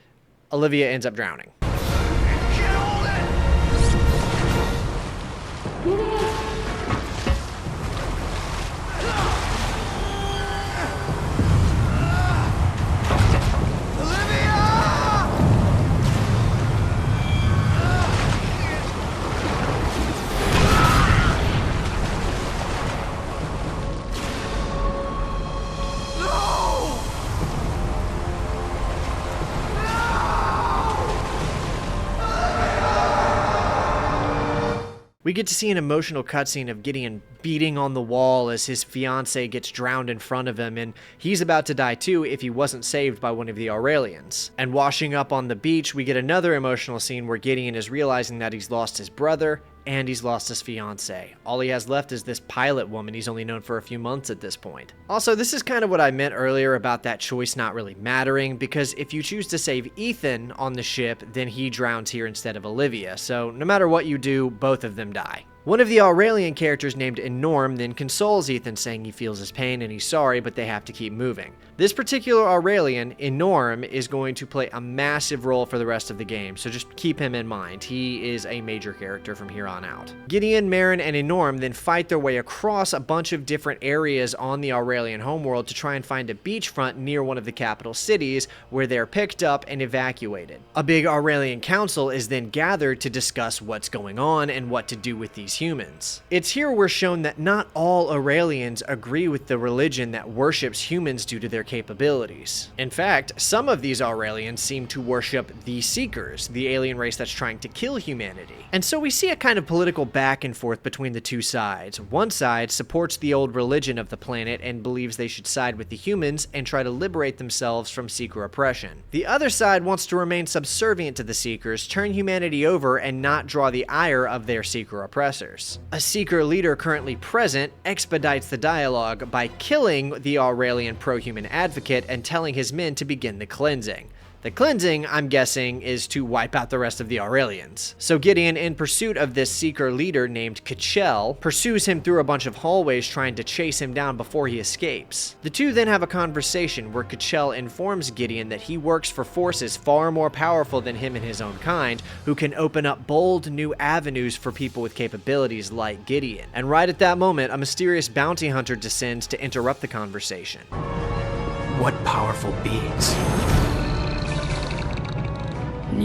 Olivia ends up drowning. We get to see an emotional cutscene of Gideon beating on the wall as his fiancée gets drowned in front of him, and he's about to die too if he wasn't saved by one of the Aurelians. And washing up on the beach, we get another emotional scene where Gideon is realizing that he's lost his brother and he's lost his fiancée. All he has left is this pilot woman he's only known for a few months at this point. Also, this is kind of what I meant earlier about that choice not really mattering, because if you choose to save Ethan on the ship, then he drowns here instead of Olivia, so no matter what you do, both of them die. One of the Aurelian characters named Enorm then consoles Ethan, saying he feels his pain and he's sorry, but they have to keep moving. This particular Aurelian, Enorm, is going to play a massive role for the rest of the game, so just keep him in mind. He is a major character from here on out. Gideon, Marin, and Enorm then fight their way across a bunch of different areas on the Aurelian homeworld to try and find a beachfront near one of the capital cities where they're picked up and evacuated. A big Aurelian council is then gathered to discuss what's going on and what to do with these humans. It's here we're shown that not all Aurelians agree with the religion that worships humans due to their capabilities. In fact, some of these Aurelians seem to worship the Seekers, the alien race that's trying to kill humanity. And so we see a kind of political back and forth between the two sides. One side supports the old religion of the planet and believes they should side with the humans and try to liberate themselves from Seeker oppression. The other side wants to remain subservient to the Seekers, turn humanity over, and not draw the ire of their Seeker oppressors. A Seeker leader currently present expedites the dialogue by killing the Aurelian pro-human advocate and telling his men to begin the cleansing. The cleansing, I'm guessing, is to wipe out the rest of the Aurelians. So Gideon, in pursuit of this Seeker leader named Kachel, pursues him through a bunch of hallways trying to chase him down before he escapes. The two then have a conversation where Kachel informs Gideon that he works for forces far more powerful than him and his own kind, who can open up bold new avenues for people with capabilities like Gideon. And right at that moment, a mysterious bounty hunter descends to interrupt the conversation. What powerful beings? The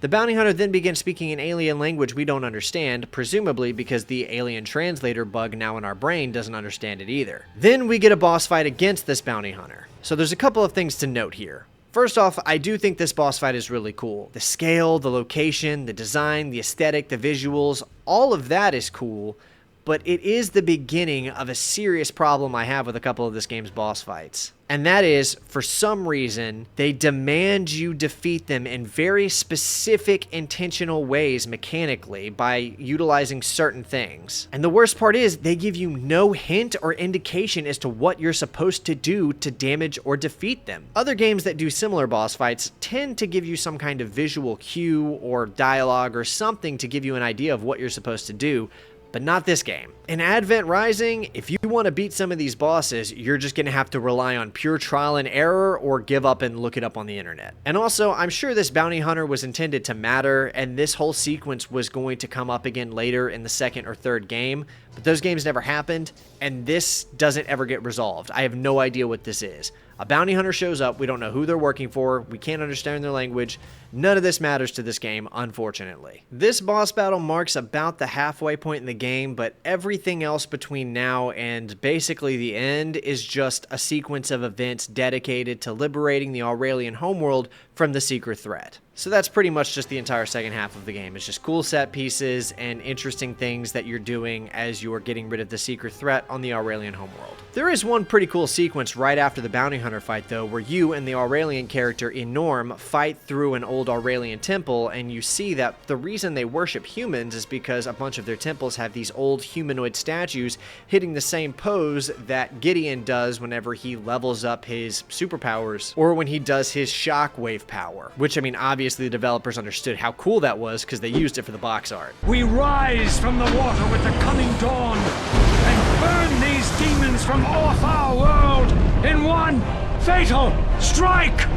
bounty hunter then begins speaking an alien language we don't understand, presumably because the alien translator bug now in our brain doesn't understand it either. Then we get a boss fight against this bounty hunter. So there's a couple of things to note here. First off, I do think this boss fight is really cool. The scale, the location, the design, the aesthetic, the visuals, all of that is cool, but it is the beginning of a serious problem I have with a couple of this game's boss fights. And that is, for some reason, they demand you defeat them in very specific, intentional ways mechanically by utilizing certain things. And the worst part is, they give you no hint or indication as to what you're supposed to do to damage or defeat them. Other games that do similar boss fights tend to give you some kind of visual cue or dialogue or something to give you an idea of what you're supposed to do, but not this game. In Advent Rising, if you want to beat some of these bosses, you're just going to have to rely on pure trial and error or give up and look it up on the internet. And also, I'm sure this bounty hunter was intended to matter, and this whole sequence was going to come up again later in the second or third game, but those games never happened, and this doesn't ever get resolved. I have no idea what this is. A bounty hunter shows up, we don't know who they're working for, we can't understand their language. None of this matters to this game, unfortunately. This boss battle marks about the halfway point in the game, but everything else between now and basically the end is just a sequence of events dedicated to liberating the Aurelian homeworld from the Seeker threat. So that's pretty much just the entire second half of the game. It's just cool set pieces and interesting things that you're doing as you are getting rid of the Seeker threat on the Aurelian homeworld. There is one pretty cool sequence right after the bounty hunter fight though, where you and the Aurelian character Enorm fight through an old Aurelian temple, and you see that the reason they worship humans is because a bunch of their temples have these old humanoid statues hitting the same pose that Gideon does whenever he levels up his superpowers, or when he does his shockwave power, which, I mean, obviously the developers understood how cool that was because they used it for the box art. We rise from the water with the coming dawn and burn these demons from off our world in one fatal strike!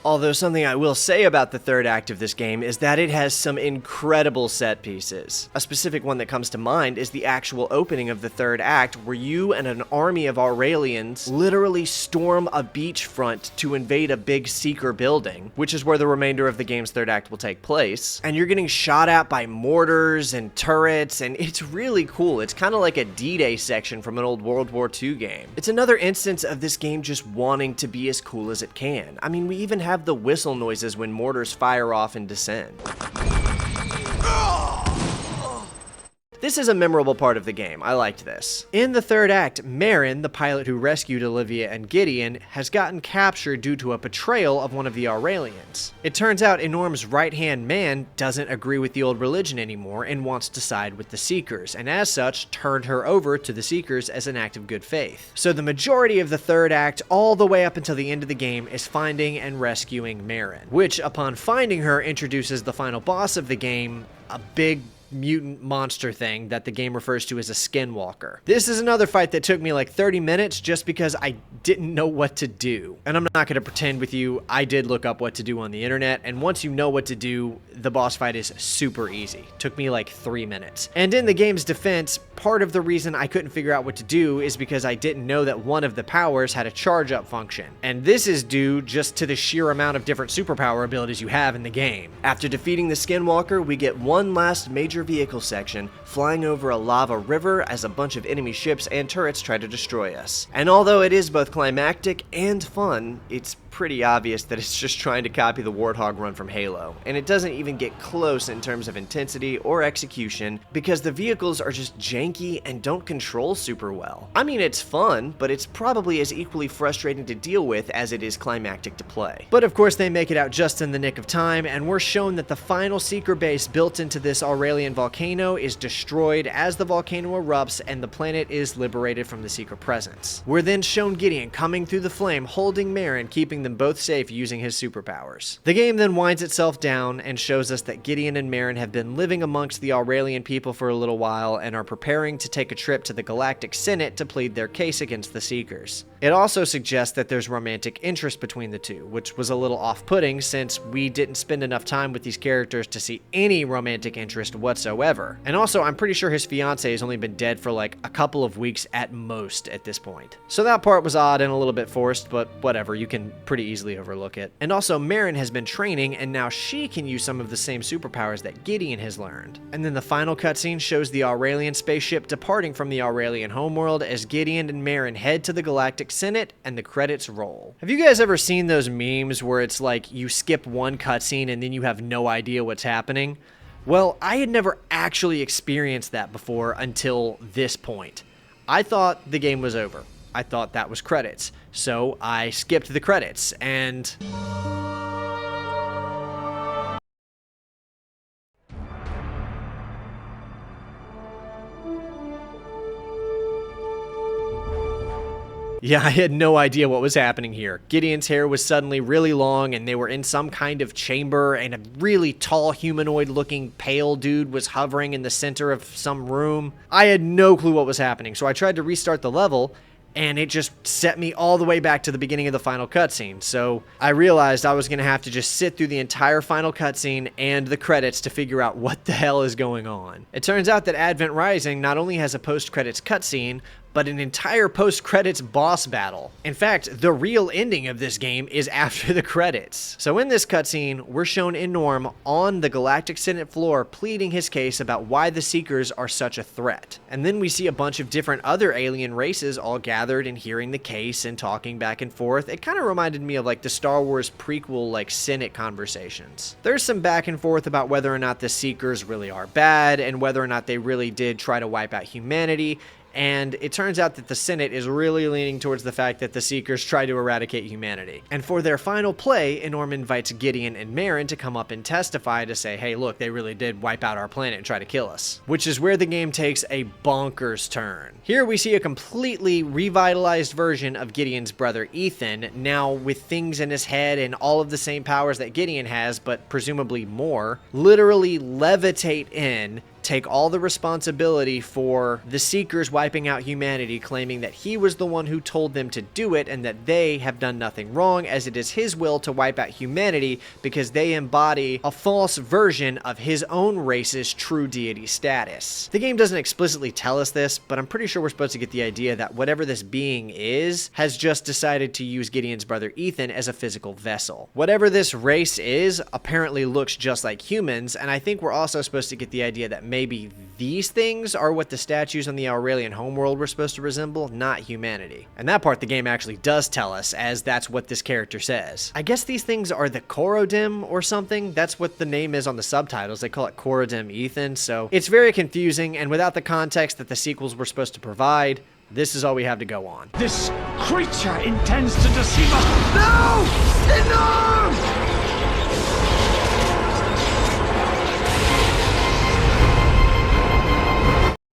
Although something I will say about the third act of this game is that it has some incredible set pieces. A specific one that comes to mind is the actual opening of the third act, where you and an army of Aurelians literally storm a beachfront to invade a big Seeker building, which is where the remainder of the game's third act will take place. And you're getting shot at by mortars and turrets, and it's really cool. It's kind of like a D-Day section from an old World War II game. It's another instance of this game just wanting to be as cool as it can. I mean, we even have the whistle noises when mortars fire off and descend. This is a memorable part of the game. I liked this. In the third act, Marin, the pilot who rescued Olivia and Gideon, has gotten captured due to a betrayal of one of the Aurelians. It turns out Enorm's right-hand man doesn't agree with the old religion anymore and wants to side with the Seekers, and as such, turned her over to the Seekers as an act of good faith. So the majority of the third act, all the way up until the end of the game, is finding and rescuing Marin, which, upon finding her, introduces the final boss of the game, a big mutant monster thing that the game refers to as a skinwalker. This is another fight that took me like 30 minutes just because I didn't know what to do. And I'm not going to pretend with you, I did look up what to do on the internet, and once you know what to do, the boss fight is super easy. Took me like 3 minutes. And in the game's defense, part of the reason I couldn't figure out what to do is because I didn't know that one of the powers had a charge up function. And this is due just to the sheer amount of different superpower abilities you have in the game. After defeating the Skinwalker, we get one last major vehicle section, flying over a lava river as a bunch of enemy ships and turrets try to destroy us. And although it is both climactic and fun, it's pretty obvious that it's just trying to copy the Warthog run from Halo, and it doesn't even get close in terms of intensity or execution because the vehicles are just janky and don't control super well. I mean, it's fun, but it's probably as equally frustrating to deal with as it is climactic to play. But of course they make it out just in the nick of time, and we're shown that the final Seeker base built into this Aurelian volcano is destroyed as the volcano erupts and the planet is liberated from the Seeker presence. We're then shown Gideon coming through the flame holding Marin, keeping them both safe using his superpowers. The game then winds itself down and shows us that Gideon and Marin have been living amongst the Aurelian people for a little while and are preparing to take a trip to the Galactic Senate to plead their case against the Seekers. It also suggests that there's romantic interest between the two, which was a little off-putting since we didn't spend enough time with these characters to see any romantic interest whatsoever. And also, I'm pretty sure his fiancée has only been dead for like a couple of weeks at most at this point. So that part was odd and a little bit forced, but whatever, you can pretty easily overlook it. And also, Marin has been training, and now she can use some of the same superpowers that Gideon has learned. And then the final cutscene shows the Aurelian spaceship departing from the Aurelian homeworld as Gideon and Marin head to the Galactic Senate, and the credits roll. Have you guys ever seen those memes where it's like you skip one cutscene and then you have no idea what's happening? Well, I had never actually experienced that before until this point. I thought the game was over. I thought that was credits. So I skipped the credits, and yeah, I had no idea what was happening here. Gideon's hair was suddenly really long, and they were in some kind of chamber, and a really tall humanoid-looking pale dude was hovering in the center of some room. I had no clue what was happening, so I tried to restart the level, and it just set me all the way back to the beginning of the final cutscene. So I realized I was going to have to just sit through the entire final cutscene and the credits to figure out what the hell is going on. It turns out that Advent Rising not only has a post-credits cutscene, but an entire post-credits boss battle. In fact, the real ending of this game is after the credits. So in this cutscene, we're shown Enorm on the Galactic Senate floor pleading his case about why the Seekers are such a threat. And then we see a bunch of different other alien races all gathered and hearing the case and talking back and forth. It kind of reminded me of like the Star Wars prequel like Senate conversations. There's some back and forth about whether or not the Seekers really are bad and whether or not they really did try to wipe out humanity. And it turns out that the Senate is really leaning towards the fact that the Seekers try to eradicate humanity. And for their final play, Enorm invites Gideon and Marin to come up and testify to say, hey, look, they really did wipe out our planet and try to kill us. Which is where the game takes a bonkers turn. Here we see a completely revitalized version of Gideon's brother Ethan, now with things in his head and all of the same powers that Gideon has, but presumably more, literally levitate in, take all the responsibility for the Seekers wiping out humanity, claiming that he was the one who told them to do it and that they have done nothing wrong, as it is his will to wipe out humanity because they embody a false version of his own race's true deity status. The game doesn't explicitly tell us this, but I'm pretty sure we're supposed to get the idea that whatever this being is has just decided to use Gideon's brother Ethan as a physical vessel. Whatever this race is apparently looks just like humans, and I think we're also supposed to get the idea that maybe these things are what the statues on the Aurelian homeworld were supposed to resemble, not humanity. And that part the game actually does tell us, as that's what this character says. I guess these things are the Korodim or something. That's what the name is on the subtitles. They call it Korodim Ethan, so it's very confusing, and without the context that the sequels were supposed to provide, this is all we have to go on. This creature intends to deceive us. No! Enough!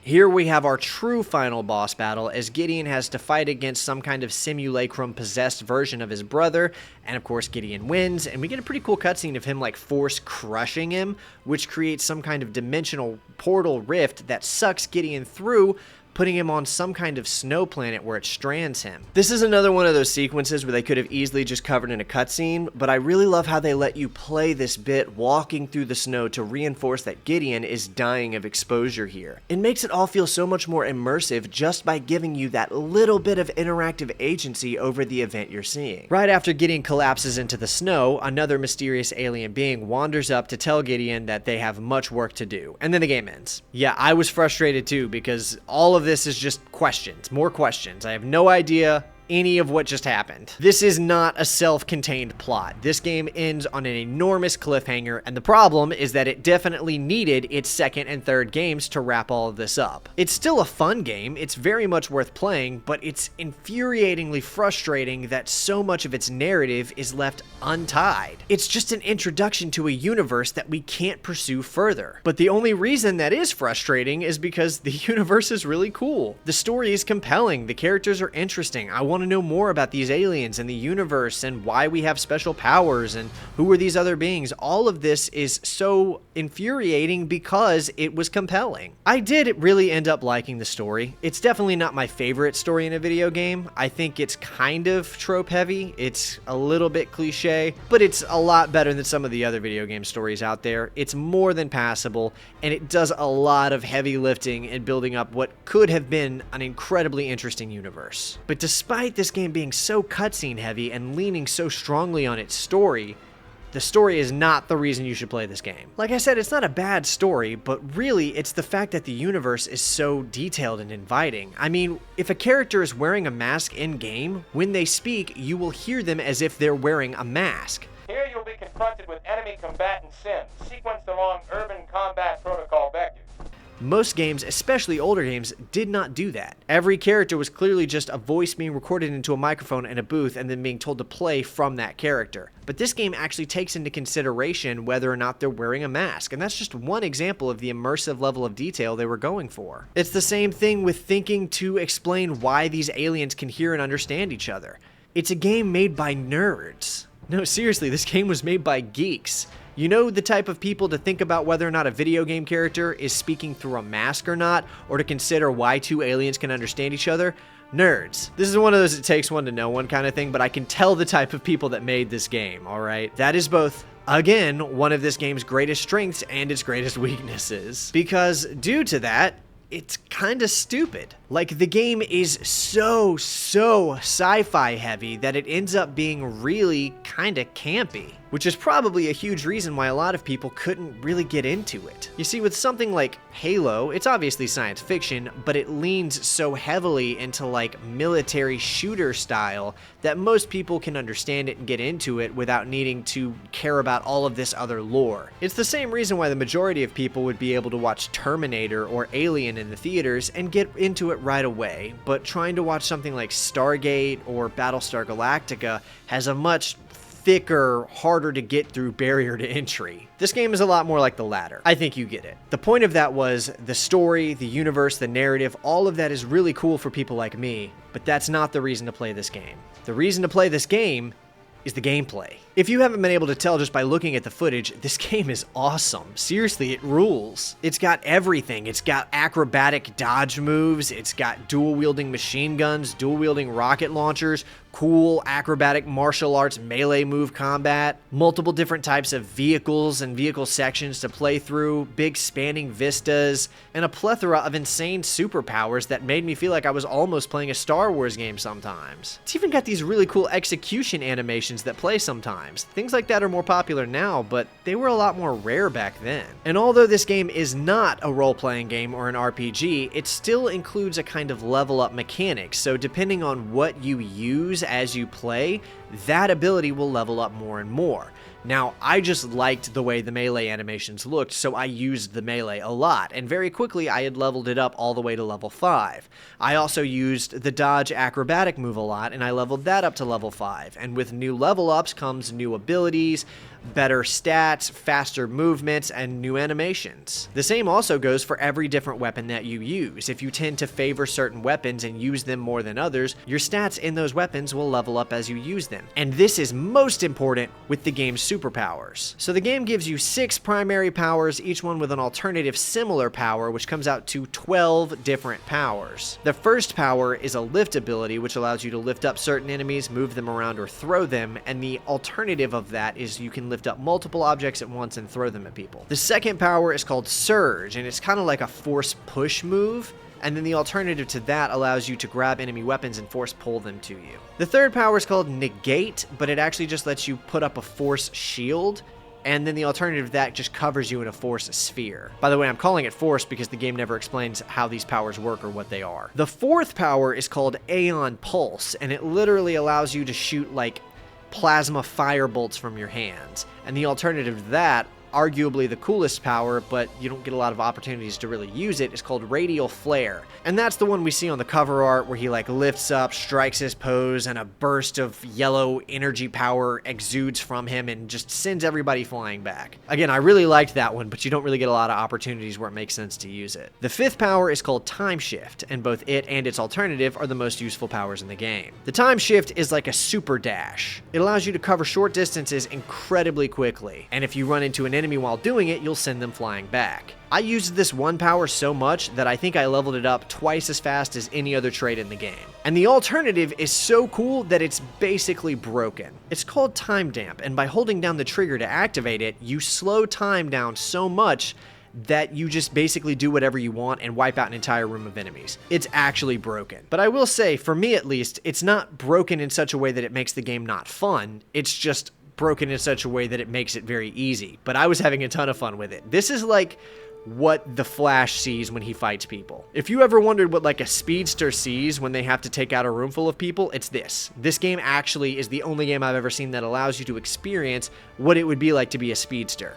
Here we have our true final boss battle, as Gideon has to fight against some kind of simulacrum-possessed version of his brother, and of course Gideon wins, and we get a pretty cool cutscene of him like force crushing him, which creates some kind of dimensional portal rift that sucks Gideon through, putting him on some kind of snow planet where it strands him. This is another one of those sequences where they could have easily just covered in a cutscene, but I really love how they let you play this bit walking through the snow to reinforce that Gideon is dying of exposure here. It makes it all feel so much more immersive just by giving you that little bit of interactive agency over the event you're seeing. Right after Gideon collapses into the snow, another mysterious alien being wanders up to tell Gideon that they have much work to do, and then the game ends. Yeah, I was frustrated too because all of this is just questions, more questions. I have no idea any of what just happened. This is not a self-contained plot. This game ends on an enormous cliffhanger, and the problem is that it definitely needed its second and third games to wrap all of this up. It's still a fun game, it's very much worth playing, but it's infuriatingly frustrating that so much of its narrative is left untied. It's just an introduction to a universe that we can't pursue further. But the only reason that is frustrating is because the universe is really cool. The story is compelling, the characters are interesting. I want to know more about these aliens and the universe and why we have special powers and who are these other beings. All of this is so infuriating because it was compelling. I did really end up liking the story. It's definitely not my favorite story in a video game. I think it's kind of trope heavy. It's a little bit cliche, but it's a lot better than some of the other video game stories out there. It's more than passable, and it does a lot of heavy lifting in building up what could have been an incredibly interesting universe. But despite this game being so cutscene heavy and leaning so strongly on its story, the story is not the reason you should play this game. Like I said, it's not a bad story, but really it's the fact that the universe is so detailed and inviting. I mean, if a character is wearing a mask in-game, when they speak, you will hear them as if they're wearing a mask. Here you'll be confronted with enemy combatant sims, sequenced along urban combat protocol vectors. Most games, especially older games, did not do that. Every character was clearly just a voice being recorded into a microphone in a booth and then being told to play from that character. But this game actually takes into consideration whether or not they're wearing a mask, and that's just one example of the immersive level of detail they were going for. It's the same thing with thinking to explain why these aliens can hear and understand each other. It's a game made by nerds. No, seriously, this game was made by geeks. You know the type of people to think about whether or not a video game character is speaking through a mask or not, or to consider why two aliens can understand each other? Nerds. This is one of those it takes one to know one kind of thing, but I can tell the type of people that made this game, alright? That is both, again, one of this game's greatest strengths and its greatest weaknesses. Because due to that, it's kinda stupid. Like, the game is so sci-fi heavy that it ends up being really kinda campy, which is probably a huge reason why a lot of people couldn't really get into it. You see, with something like Halo, it's obviously science fiction, but it leans so heavily into like military shooter style that most people can understand it and get into it without needing to care about all of this other lore. It's the same reason why the majority of people would be able to watch Terminator or Alien in the theaters and get into it right away, but trying to watch something like Stargate or Battlestar Galactica has a much thicker, harder to get through barrier to entry. This game is a lot more like the latter. I think you get it. The point of that was the story, the universe, the narrative, all of that is really cool for people like me, but that's not the reason to play this game. The reason to play this game is the gameplay. If you haven't been able to tell just by looking at the footage, this game is awesome. Seriously, it rules. It's got everything. It's got acrobatic dodge moves, it's got dual-wielding machine guns, dual-wielding rocket launchers, cool acrobatic martial arts melee move combat, multiple different types of vehicles and vehicle sections to play through, big spanning vistas, and a plethora of insane superpowers that made me feel like I was almost playing a Star Wars game sometimes. It's even got these really cool execution animations that play sometimes. Things like that are more popular now, but they were a lot more rare back then. And although this game is not a role-playing game or an RPG, it still includes a kind of level up mechanic, so depending on what you use as you play, that ability will level up more and more. Now, I just liked the way the melee animations looked, so I used the melee a lot, and very quickly I had leveled it up all the way to level 5. I also used the dodge acrobatic move a lot, and I leveled that up to level 5, and with new level ups comes new abilities, better stats, faster movements, and new animations. The same also goes for every different weapon that you use. If you tend to favor certain weapons and use them more than others, your stats in those weapons will level up as you use them. And this is most important with the game's superpowers. So the game gives you 6 primary powers, each one with an alternative similar power, which comes out to 12 different powers. The first power is a lift ability, which allows you to lift up certain enemies, move them around, or throw them, and the alternative of that is you can lift up multiple objects at once and throw them at people. The second power is called Surge, and it's kind of like a force push move, and then the alternative to that allows you to grab enemy weapons and force pull them to you. The third power is called Negate, but it actually just lets you put up a force shield, and then the alternative to that just covers you in a force sphere. By the way, I'm calling it force because the game never explains how these powers work or what they are. The fourth power is called Aeon Pulse, and it literally allows you to shoot like plasma firebolts from your hands. And the alternative to that, arguably the coolest power, but you don't get a lot of opportunities to really use it, is called Radial Flare. And that's the one we see on the cover art where he like lifts up, strikes his pose, and a burst of yellow energy power exudes from him and just sends everybody flying back. Again, I really liked that one, but you don't really get a lot of opportunities where it makes sense to use it. The fifth power is called Time Shift, and both it and its alternative are the most useful powers in the game. The Time Shift is like a super dash. It allows you to cover short distances incredibly quickly, and if you run into an enemy while doing it, you'll send them flying back. I used this one power so much that I think I leveled it up twice as fast as any other trait in the game. And the alternative is so cool that it's basically broken. It's called Time Damp, and by holding down the trigger to activate it, you slow time down so much that you just basically do whatever you want and wipe out an entire room of enemies. It's actually broken. But I will say, for me at least, it's not broken in such a way that it makes the game not fun. It's just broken in such a way that it makes it very easy. But I was having a ton of fun with it. This is like what the Flash sees when he fights people. If you ever wondered what like a speedster sees when they have to take out a room full of people, it's this. This game actually is the only game I've ever seen that allows you to experience what it would be like to be a speedster.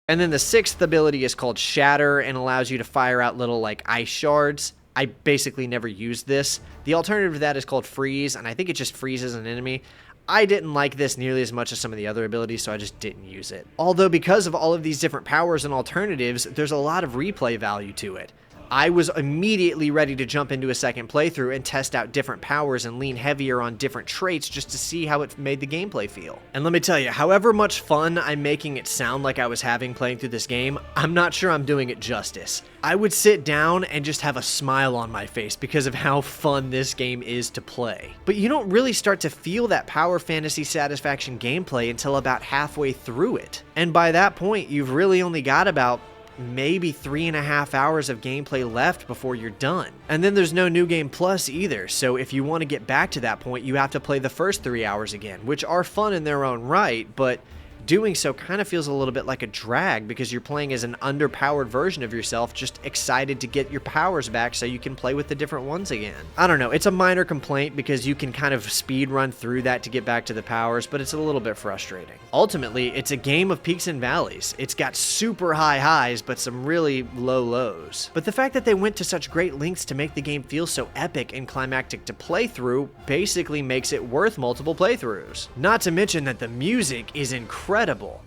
And then the sixth ability is called Shatter and allows you to fire out little like ice shards. I basically never used this. The alternative to that is called Freeze, and I think it just freezes an enemy. I didn't like this nearly as much as some of the other abilities, so I just didn't use it. Although because of all of these different powers and alternatives, there's a lot of replay value to it. I was immediately ready to jump into a second playthrough and test out different powers and lean heavier on different traits just to see how it made the gameplay feel. And let me tell you, however much fun I'm making it sound like I was having playing through this game, I'm not sure I'm doing it justice. I would sit down and just have a smile on my face because of how fun this game is to play. But you don't really start to feel that power fantasy satisfaction gameplay until about halfway through it. And by that point, you've really only got about maybe 3.5 hours of gameplay left before you're done. And then there's no New Game Plus either, so if you want to get back to that point, you have to play the first 3 hours again, which are fun in their own right, but doing so kind of feels a little bit like a drag because you're playing as an underpowered version of yourself, just excited to get your powers back so you can play with the different ones again. I don't know, it's a minor complaint because you can kind of speed run through that to get back to the powers, but it's a little bit frustrating. Ultimately, it's a game of peaks and valleys. It's got super high highs, but some really low lows. But the fact that they went to such great lengths to make the game feel so epic and climactic to play through basically makes it worth multiple playthroughs. Not to mention that the music is incredible.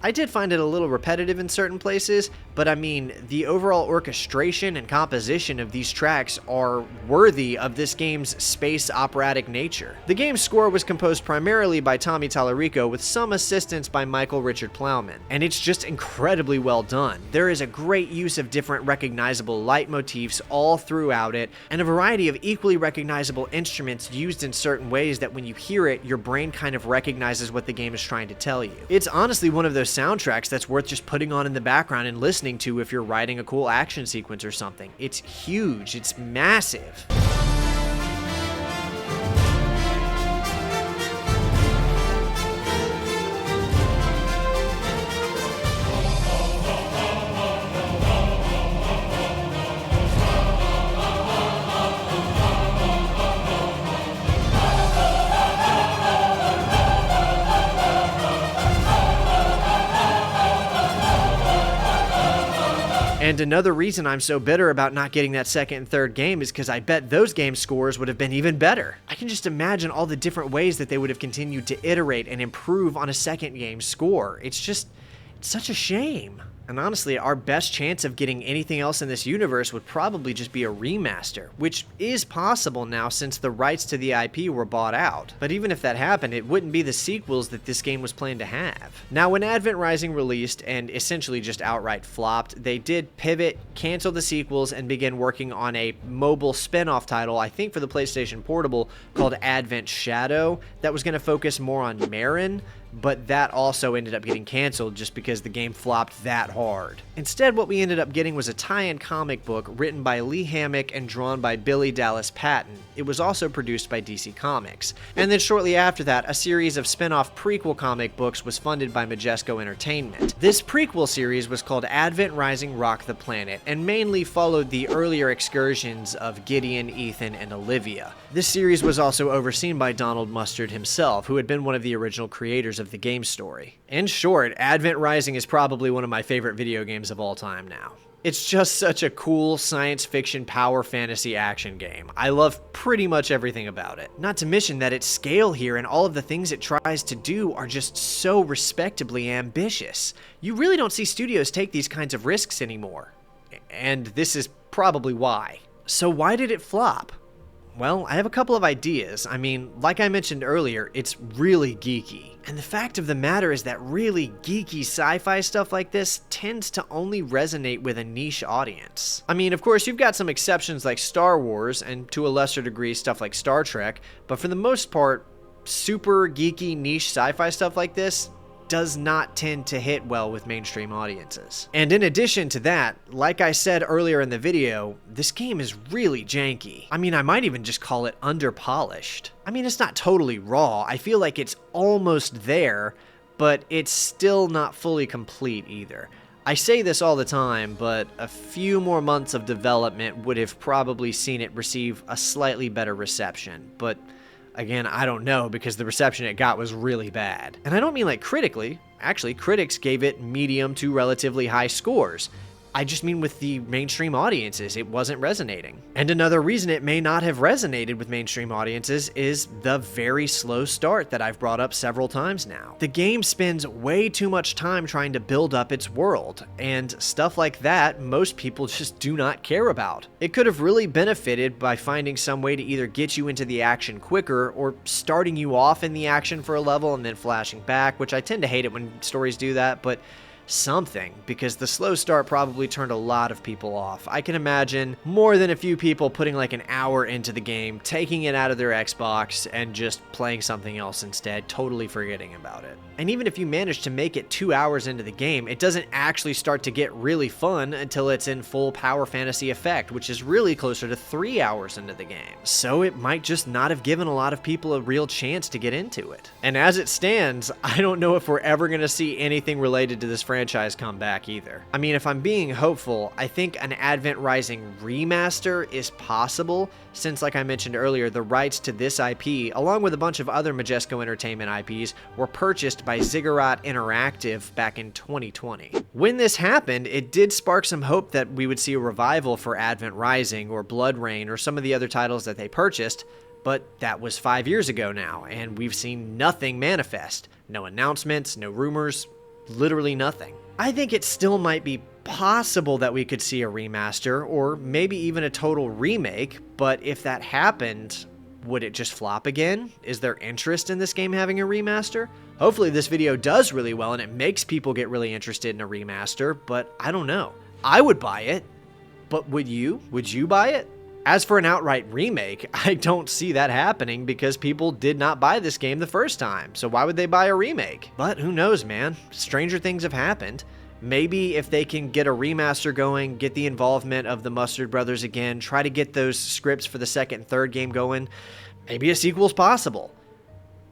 I did find it a little repetitive in certain places, but I mean, the overall orchestration and composition of these tracks are worthy of this game's space operatic nature. The game's score was composed primarily by Tommy Tallarico with some assistance by Michael Richard Plowman, and it's just incredibly well done. There is a great use of different recognizable leitmotifs all throughout it, and a variety of equally recognizable instruments used in certain ways that when you hear it, your brain kind of recognizes what the game is trying to tell you. It's honestly one of those soundtracks that's worth just putting on in the background and listening to if you're writing a cool action sequence or something. It's huge, it's massive. And another reason I'm so bitter about not getting that second and third game is because I bet those game scores would have been even better. I can just imagine all the different ways that they would have continued to iterate and improve on a second game score. It's such a shame. And honestly, our best chance of getting anything else in this universe would probably just be a remaster, which is possible now since the rights to the IP were bought out. But even if that happened, it wouldn't be the sequels that this game was planned to have. Now, when Advent Rising released and essentially just outright flopped, they did pivot, cancel the sequels, and begin working on a mobile spin-off title, I think for the PlayStation Portable, called Advent Shadow, that was going to focus more on Marin, but that also ended up getting canceled just because the game flopped that hard. Instead, what we ended up getting was a tie-in comic book written by Lee Hammock and drawn by Billy Dallas Patton. It was also produced by DC Comics. And then shortly after that, a series of spin-off prequel comic books was funded by Majesco Entertainment. This prequel series was called Advent Rising Rock the Planet, and mainly followed the earlier excursions of Gideon, Ethan, and Olivia. This series was also overseen by Donald Mustard himself, who had been one of the original creators of the game story. In short, Advent Rising is probably one of my favorite video games of all time now. It's just such a cool science fiction power fantasy action game. I love pretty much everything about it. Not to mention that its scale here and all of the things it tries to do are just so respectably ambitious. You really don't see studios take these kinds of risks anymore. And this is probably why. So why did it flop? Well, I have a couple of ideas. I mean, like I mentioned earlier, it's really geeky. And the fact of the matter is that really geeky sci-fi stuff like this tends to only resonate with a niche audience. I mean, of course, you've got some exceptions like Star Wars, and to a lesser degree, stuff like Star Trek, but for the most part, super geeky niche sci-fi stuff like this does not tend to hit well with mainstream audiences. And in addition to that, like I said earlier in the video, this game is really janky. I mean, I might even just call it underpolished. I mean, it's not totally raw. I feel like it's almost there, but it's still not fully complete either. I say this all the time, but a few more months of development would have probably seen it receive a slightly better reception, but again, I don't know because the reception it got was really bad. And I don't mean like critically. Actually, critics gave it medium to relatively high scores. I just mean with the mainstream audiences, it wasn't resonating. And another reason it may not have resonated with mainstream audiences is the very slow start that I've brought up several times now. The game spends way too much time trying to build up its world, and stuff like that most people just do not care about. It could have really benefited by finding some way to either get you into the action quicker or starting you off in the action for a level and then flashing back, which I tend to hate it when stories do that, but something, because the slow start probably turned a lot of people off. I can imagine more than a few people putting like an hour into the game, taking it out of their Xbox, and just playing something else instead, totally forgetting about it. And even if you manage to make it 2 hours into the game, it doesn't actually start to get really fun until it's in full power fantasy effect, which is really closer to 3 hours into the game. So it might just not have given a lot of people a real chance to get into it. And as it stands, I don't know if we're ever going to see anything related to this franchise come back either. I mean, if I'm being hopeful, I think an Advent Rising remaster is possible, since like I mentioned earlier, the rights to this IP, along with a bunch of other Majesco Entertainment IPs, were purchased by Ziggurat Interactive back in 2020. When this happened, it did spark some hope that we would see a revival for Advent Rising or Blood Rain or some of the other titles that they purchased, but that was 5 years ago now, and we've seen nothing manifest. No announcements, no rumors, literally nothing. I think it still might be possible that we could see a remaster, or maybe even a total remake, but if that happened, would it just flop again? Is there interest in this game having a remaster? Hopefully this video does really well and it makes people get really interested in a remaster, but I don't know. I would buy it, but would you? Would you buy it? As for an outright remake, I don't see that happening because people did not buy this game the first time, so why would they buy a remake? But who knows, man? Stranger things have happened. Maybe if they can get a remaster going, get the involvement of the Mustard Brothers again, try to get those scripts for the second and third game going, maybe a sequel's possible.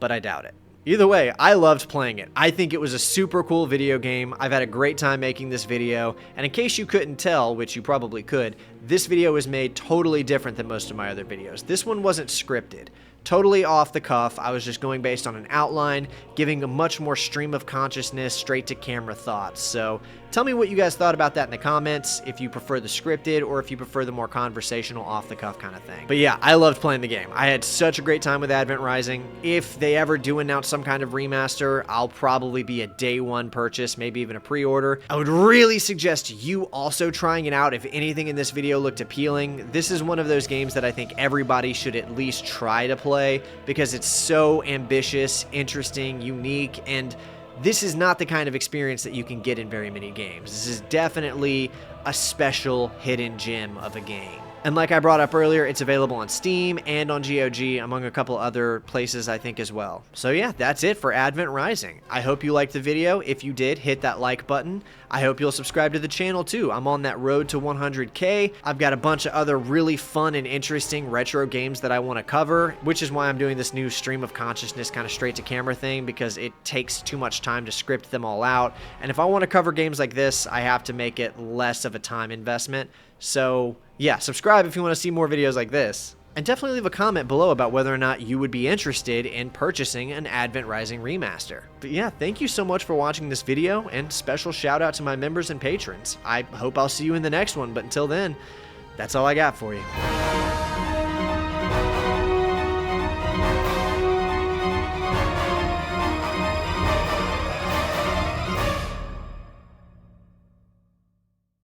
But I doubt it. Either way, I loved playing it. I think it was a super cool video game. I've had a great time making this video, and in case you couldn't tell, which you probably could, this video was made totally different than most of my other videos. This one wasn't scripted. totally off the cuff. I was just going based on an outline, giving a much more stream of consciousness, straight to camera thoughts. So tell me what you guys thought about that in the comments, if you prefer the scripted or if you prefer the more conversational, off the cuff kind of thing. But yeah, I loved playing the game. I had such a great time with Advent Rising. If they ever do announce some kind of remaster, I'll probably be a day one purchase, maybe even a pre-order. I would really suggest you also trying it out if anything in this video looked appealing. This is one of those games that I think everybody should at least try to play because it's so ambitious, interesting, unique, and this is not the kind of experience that you can get in very many games. This is definitely a special hidden gem of a game. And like I brought up earlier, it's available on Steam and on GOG, among a couple other places I think as well. So yeah, that's it for Advent Rising. I hope you liked the video. If you did, hit that like button. I hope you'll subscribe to the channel too. I'm on that road to 100K. I've got a bunch of other really fun and interesting retro games that I want to cover, which is why I'm doing this new stream of consciousness kind of straight to camera thing, because it takes too much time to script them all out. And if I want to cover games like this, I have to make it less of a time investment. So yeah, subscribe if you want to see more videos like this. And definitely leave a comment below about whether or not you would be interested in purchasing an Advent Rising remaster. But yeah, thank you so much for watching this video, and special shout out to my members and patrons. I hope I'll see you in the next one, but until then, that's all I got for you.